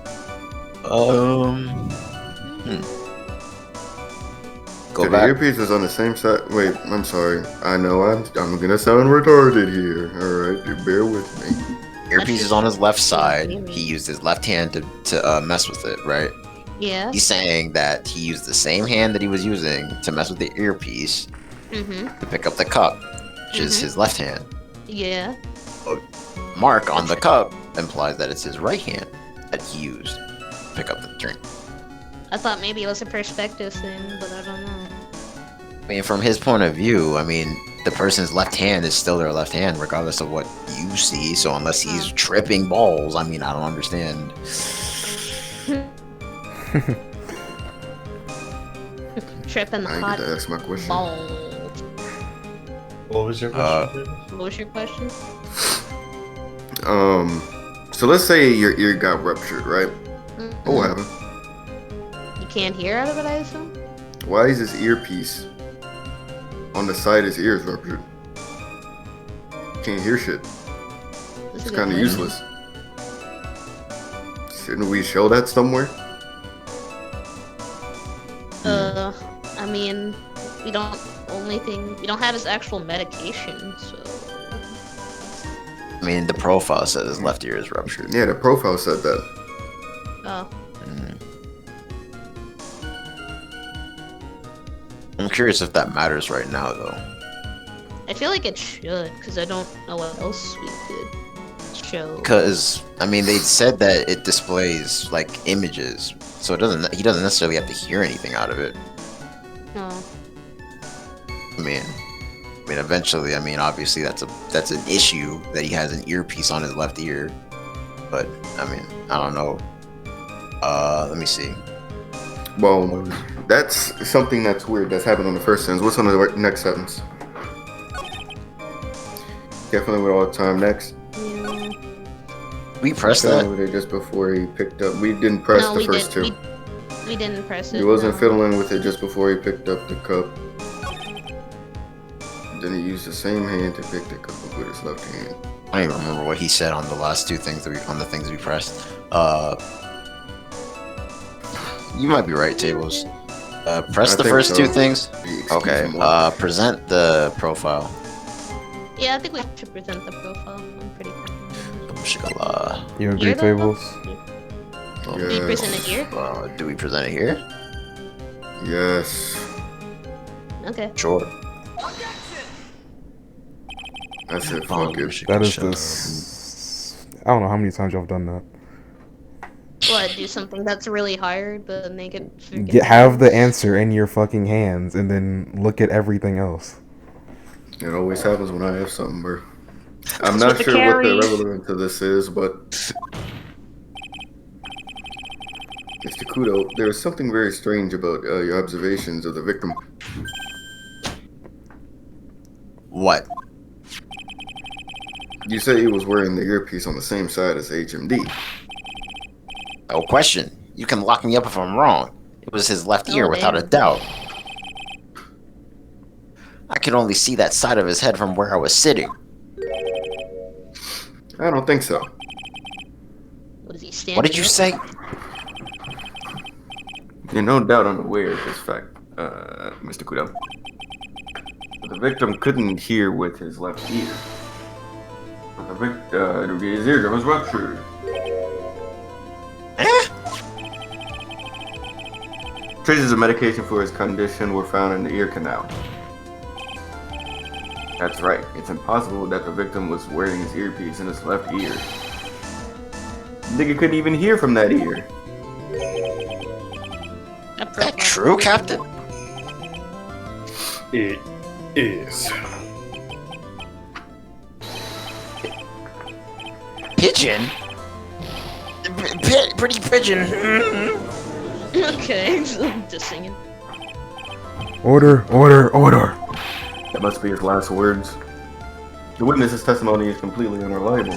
Go The back. earpiece is on the same side. Wait, I'm sorry. I know I'm gonna sound retarded here. Alright, you bear with me. Earpiece is on his left side. He used his left hand to mess with it, right? Yeah. He's saying that he used the same hand that he was using to mess with the earpiece to pick up the cup, which is his left hand. Yeah. Mark on the cup implies that it's his right hand that he used to pick up the drink. I thought maybe it was a perspective thing, but I don't know. I mean, from his point of view, I mean, the person's left hand is still their left hand, regardless of what you see. So unless he's tripping balls, I mean, I don't understand. Tripping I hot get to ask my question. balls. What was your question? What was your question? So let's say your ear got ruptured, right? Oh, what happened? You can't hear out of it, I assume? Why is his earpiece on the side his ear is ruptured? Can't hear shit. That's a It's good kind of question. useless. Shouldn't we show that somewhere? I mean, we don't have his actual medication, so. I mean, the profile says his left ear is ruptured. Yeah, the profile said that. Oh. I'm curious if that matters right now, though. I feel like it should, because I don't know what else we could show. Because I mean, they said that it displays like images, so he doesn't necessarily have to hear anything out of it. Oh. I mean, eventually, I mean, obviously, that's an issue that he has an earpiece on his left ear. But I mean, I don't know. Let me see. Well, that's something that's weird that's happened on the first sentence. What's on the next sentence? Definitely with all the time. Next. Yeah. We pressed Fiddling that. with it just before he picked up. We didn't press No, the we first did. two. We didn't press it. He wasn't no. fiddling with it just before he picked up the cup. Then he used the same hand to pick the cup up with his left hand. I don't even remember what he said on the last two things on the things we pressed. You might be right, Tables. Press I the think first so. two things. Excuse Okay. me. Present the profile. Yeah, I think we should present the profile. I'm pretty confident. You agree, Here, though? Tables? Do we present it here? Do we present it here? Yes. Okay. Sure. That's it. Oh, Fuck we it. should That is shut up. this. I don't know how many times y'all have done that. What, do something that's really hard, but make it freaking Have the nice? answer in your fucking hands and then look at everything else. It always happens when I have something, bro. I'm It's not with the sure what the carry. relevance of this is, but Mr. Kudo, there is something very strange about your observations of the victim. What? You say he was wearing the earpiece on the same side as HMD. No question. You can lock me up if I'm wrong. It was his left ear Oh, without a damn. doubt. I could only see that side of his head from where I was sitting. I don't think so. What does he stand? What did you say? You're no doubt unaware of this fact, Mr. Kudo. The victim couldn't hear with his left ear. But his eardrum was ruptured. Traces of medication for his condition were found in the ear canal. That's right. It's impossible that the victim was wearing his earpiece in his left ear. Nigga couldn't even hear from that ear. Is that true, Captain? It is. Pigeon? Pretty pigeon. Okay, just singing. Order, order, order. That must be his last words. The witness's testimony is completely unreliable.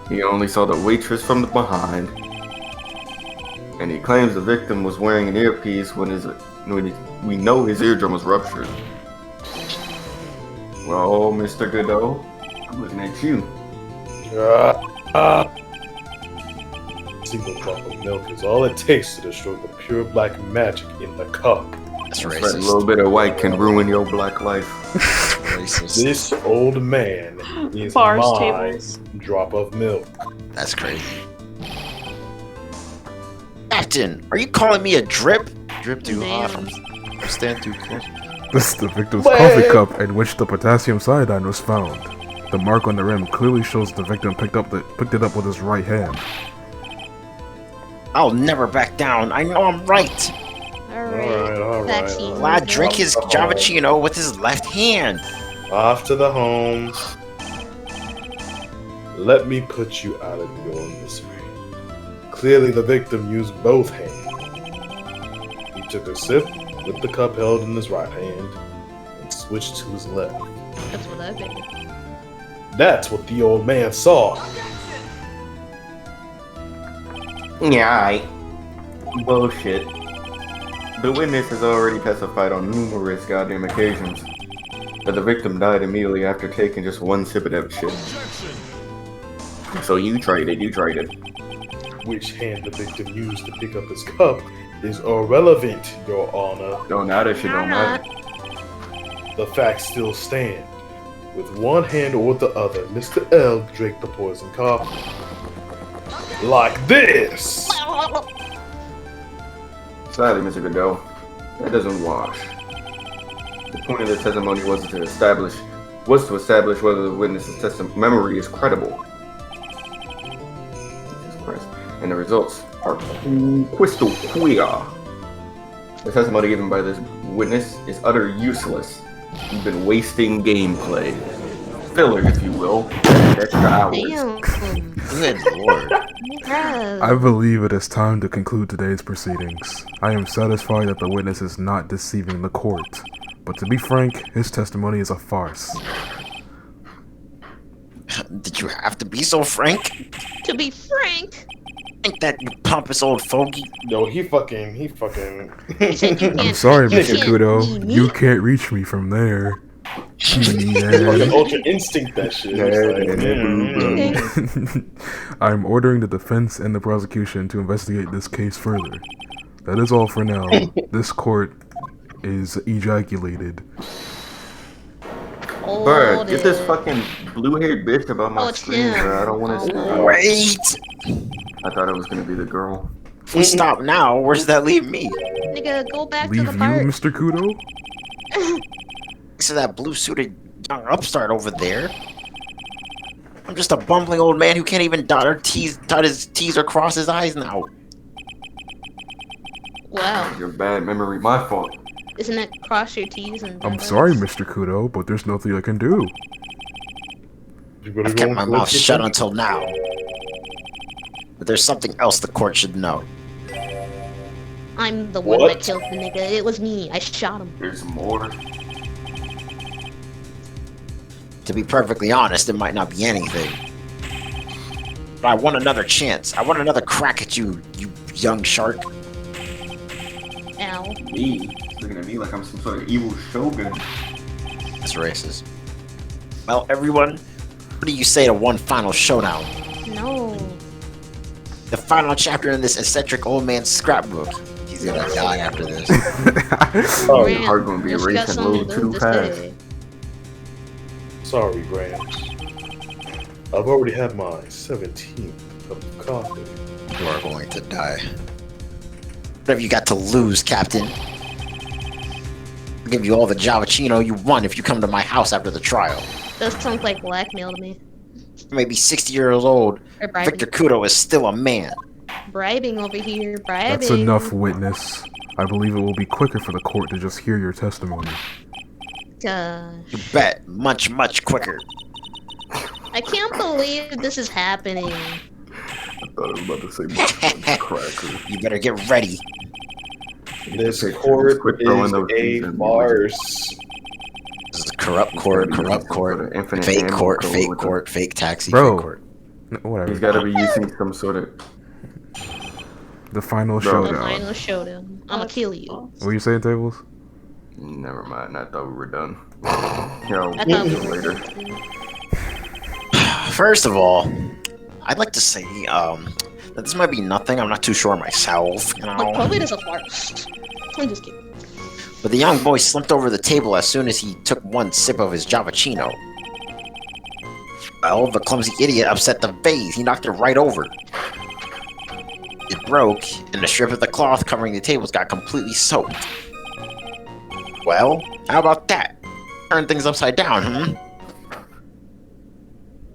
He only saw the waitress from the behind, and he claims the victim was wearing an earpiece when we know his eardrum was ruptured. Well, Mr. Godot, I'm looking at you. Single drop of milk is all it takes to destroy the pure black magic in the cup. That's That's right, a racist. little bit of white can ruin your black life. Racist. This old man is Bars, my tables. drop of milk. That's crazy. Ah, Captain, are you calling me a drip? Drip too hot. Damn. I'm stand too close. This is the victim's coffee cup in which the potassium cyanide was found. The mark on the rim clearly shows the victim picked it up with his right hand. I'll never back down. I know I'm right. Alright. Vaccine. Lad drink his Javachino with his left hand. Off to the homes. Let me put you out of your misery. Clearly, the victim used both hands. He took a sip with the cup held in his right hand and switched to his left. That's what I figured. That's what the old man saw. Yeah, bullshit. The witness has already testified on numerous goddamn occasions that the victim died immediately after taking just one sip of that shit. So you tried it. Which hand the victim used to pick up his cup is irrelevant, Your Honor. No, now that shit don't matter. The facts still stand. With one hand or the other, Mr. L drank the poison coffee. Like this! Sadly, Mr. Kudo, that doesn't wash. The point of the testimony was to establish whether the witness's memory is credible. Jesus Christ. And the results are crystal clear. The testimony given by this witness is utter useless. You've been wasting gameplay. Filler, if you will. Extra hours. Damn. Good lord. I believe it is time to conclude today's proceedings. I am satisfied that the witness is not deceiving the court. But to be frank, his testimony is a farce. Did you have to be so frank? To be frank, Ain't that you pompous old fogey? No, he fucking. you said you can't. I'm sorry, you Mr. can't Kudo. be me? You can't reach me from there. fucking Yeah. ultra instinct that shit. It's like, I'm ordering the defense and the prosecution to investigate this case further. That is all for now. This court is ejaculated. Bird, get this fucking blue-haired bitch about my it's screen, him. bro. I don't want to see. Wait! I thought it was gonna be the girl. If we stop now, where does that leave me? Nigga, go back Leave to you, the part. Mr. Kudo? So that blue-suited young upstart over there? I'm just a bumbling old man who can't even dot his T's or cross his I's now. Wow. Your bad memory, my fault. Isn't it cross your T's and I'm dot sorry, I's? Mr. Kudo, but there's nothing I can do. You better I've go kept my and mouth get shut them. until now. But there's something else the court should know. I'm the one What? that killed the nigga. It was me. I shot him. There's more. To be perfectly honest, it might not be anything. But I want another chance. I want another crack at you, you young shark. Ow. Me looking at me like I'm some sort of evil shogun. That's racist. Well, everyone, what do you say to one final showdown? No. The final chapter in this eccentric old man's scrapbook. He's gonna die after this. Oh, Graham, your heart gonna be what you got racing a little something to too do fast. today? Sorry, Grams. I've already had my 17th cup of coffee. You are going to die. What have you got to lose, Captain? I'll give you all the Javachino you want if you come to my house after the trial. Does sound like blackmail to me. Maybe 60 years old, Or bribing. Victor Kudo is still a man. Bribing over here. Bribing. That's enough, witness. I believe it will be quicker for the court to just hear your testimony. Gosh. You bet. Much, much quicker. I can't believe this is happening. I thought I was about to say my cracker. You better get ready. This Just court quit throwing is those a things at me. farce. This is corrupt court, corrupt court, Infinite fake ammo court, code fake with court, fake taxi, Bro. fake court. Whatever. He's gotta be using some sort of. The final Bro. The showdown. final showdown. I'ma kill you. What are you saying, Tables? Never mind. I thought we were done. Yo, I thought we were later. done too. First of all, I'd like to say, that this might be nothing. I'm not too sure myself, you Like, know. probably is a farce. I'm just kidding. But the young boy slumped over the table as soon as he took one sip of his Javachino. Well, the clumsy idiot upset the vase. He knocked it right over. It broke, and the strip of the cloth covering the tables got completely soaked. Well, how about that? Turn things upside down,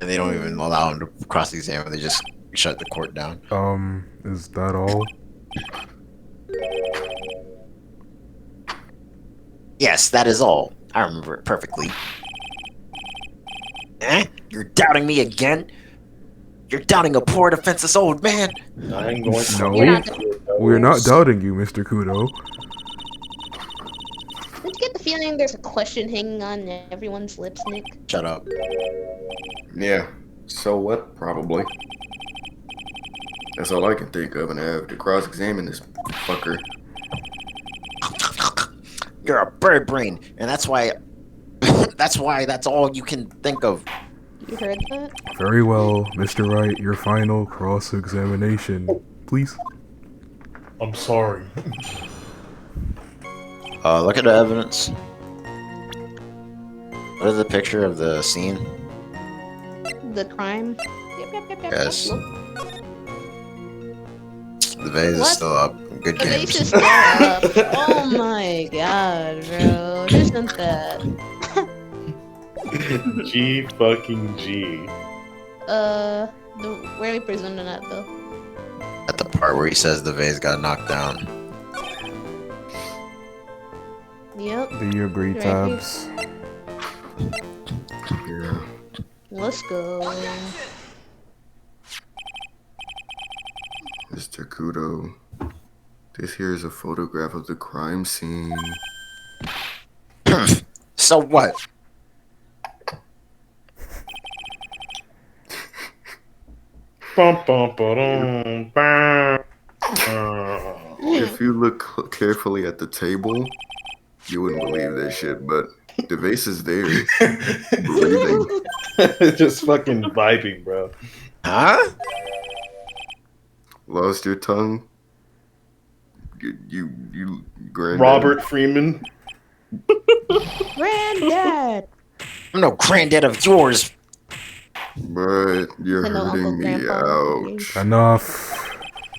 And they don't even allow him to cross-examine, they just shut the court down. Is that all? Yes, that is all. I remember it perfectly. Eh? You're doubting me again? You're doubting a poor defenseless old man? I ain't going to. No, You're not we're not doubting you, Mr. Kudo. Don't you get the feeling there's a question hanging on everyone's lips, Nick? Shut up. Yeah. So what? Probably. That's all I can think of, and I have to cross-examine this fucker. You're a bird brain, and that's why that's all you can think of. You heard that? Very well, Mr. Wright, your final cross-examination, please. I'm sorry. Look at the evidence. What is the picture of the scene? The crime? Yep. Yes. Look. The vase is What? still up. Good The games. vase is still up. Oh my god, bro. Isn't that? G fucking G. Where are we presuming that though? At the part where he says the vase got knocked down. Yep. Do you agree, Right here. Tabs? Yeah. Let's go. Mr. Kudo. This here is a photograph of the crime scene. So what? Bum, bum, ba-dum, bam. If you look carefully at the table, you wouldn't believe this shit, but the vase is there. Breathing. Just fucking vibing, bro. Huh? Lost your tongue? You granddad? Robert Freeman. Granddad! I'm no granddad of yours. But you're Hello, Uncle hurting me. Grandpa. Ouch. Enough.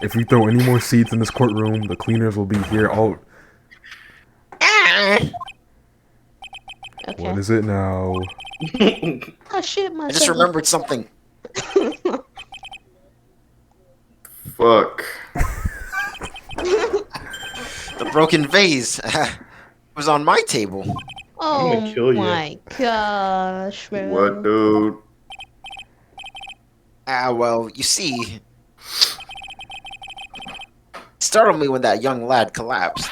If you throw any more seeds in this courtroom, the cleaners will be here all... Okay. What is it now? Oh shit, my I just remembered something. Fuck. The broken vase was on my table. Oh I'm gonna kill you. my gosh, bro. What, dude? Well, you see, it startled me when that young lad collapsed.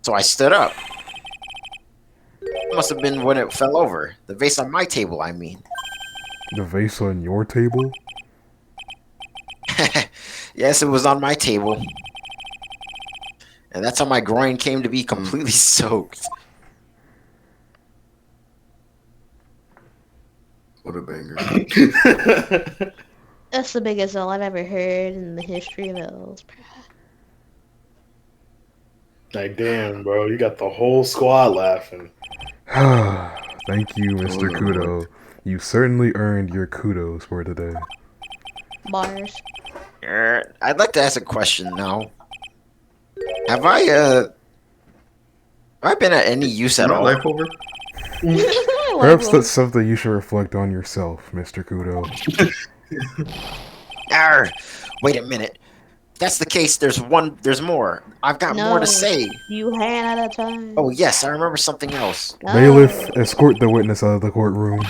So I stood up. It must have been when it fell over. The vase on my table, I mean. The vase on your table? Yes, it was on my table. And that's how my groin came to be completely soaked. What a banger. That's the biggest L I've ever heard in the history of L's, bro. Like, damn, bro. You got the whole squad laughing. Thank you, Mr. Oh, Kudo. You certainly earned your kudos for today. Bars. I'd like to ask a question now. Have I been at any use at Not all? life over? Perhaps that's something you should reflect on yourself, Mr. Kudo. Wait a minute. If that's the case, there's more. I've got more to say. You ran out of time. Oh yes, I remember something else. No. Bailiff, escort the witness out of the courtroom.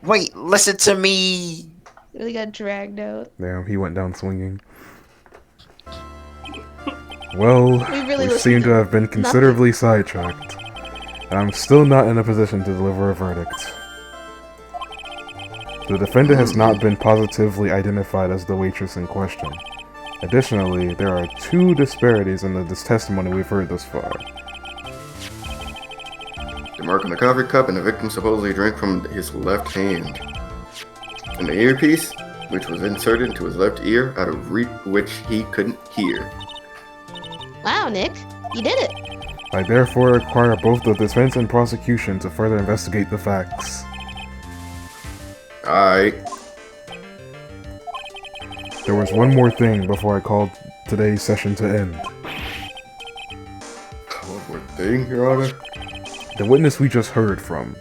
Wait, listen to me. Really got dragged out. Damn, he went down swinging. Well, really we seem to have been nothing. considerably sidetracked. I'm still not in a position to deliver a verdict. The defendant has not been positively identified as the waitress in question. Additionally, there are 2 disparities in this testimony we've heard thus far. The mark on the coffee cup and the victim supposedly drank from his left hand. And the earpiece, which was inserted into his left ear out of reach which he couldn't hear. Wow, Nick. You did it. I therefore require both the defense and prosecution to further investigate the facts. Alright. There was one more thing before I called today's session to end. One more thing, Your Honor? The witness we just heard from.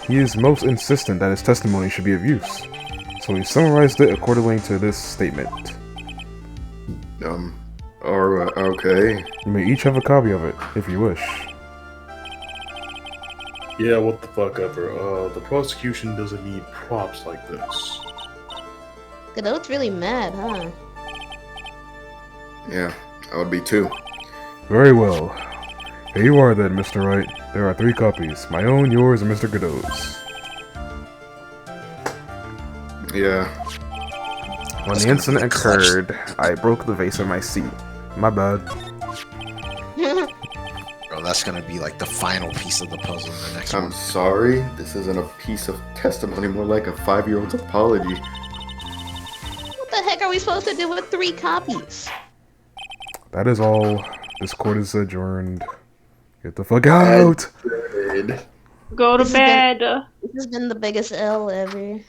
He is most insistent that his testimony should be of use, so he summarized it accordingly to this statement. Okay. You may each have a copy of it, if you wish. Yeah, what the fuck ever. The prosecution doesn't need props like this. Godot's really mad, huh? Yeah, I would be too. Very well. Here you are then, Mr. Wright. There are 3 copies. My own, yours, and Mr. Godot's. Yeah. When the incident occurred, I broke the vase in my seat. My bad. Bro, that's gonna be like the final piece of the puzzle in the next I'm one. sorry. This isn't a piece of testimony, more like a 5-year-old's apology. What the heck are we supposed to do with 3 copies? That is all. This court is adjourned. Get the fuck out! Go to This has been- bed. This has been the biggest L ever.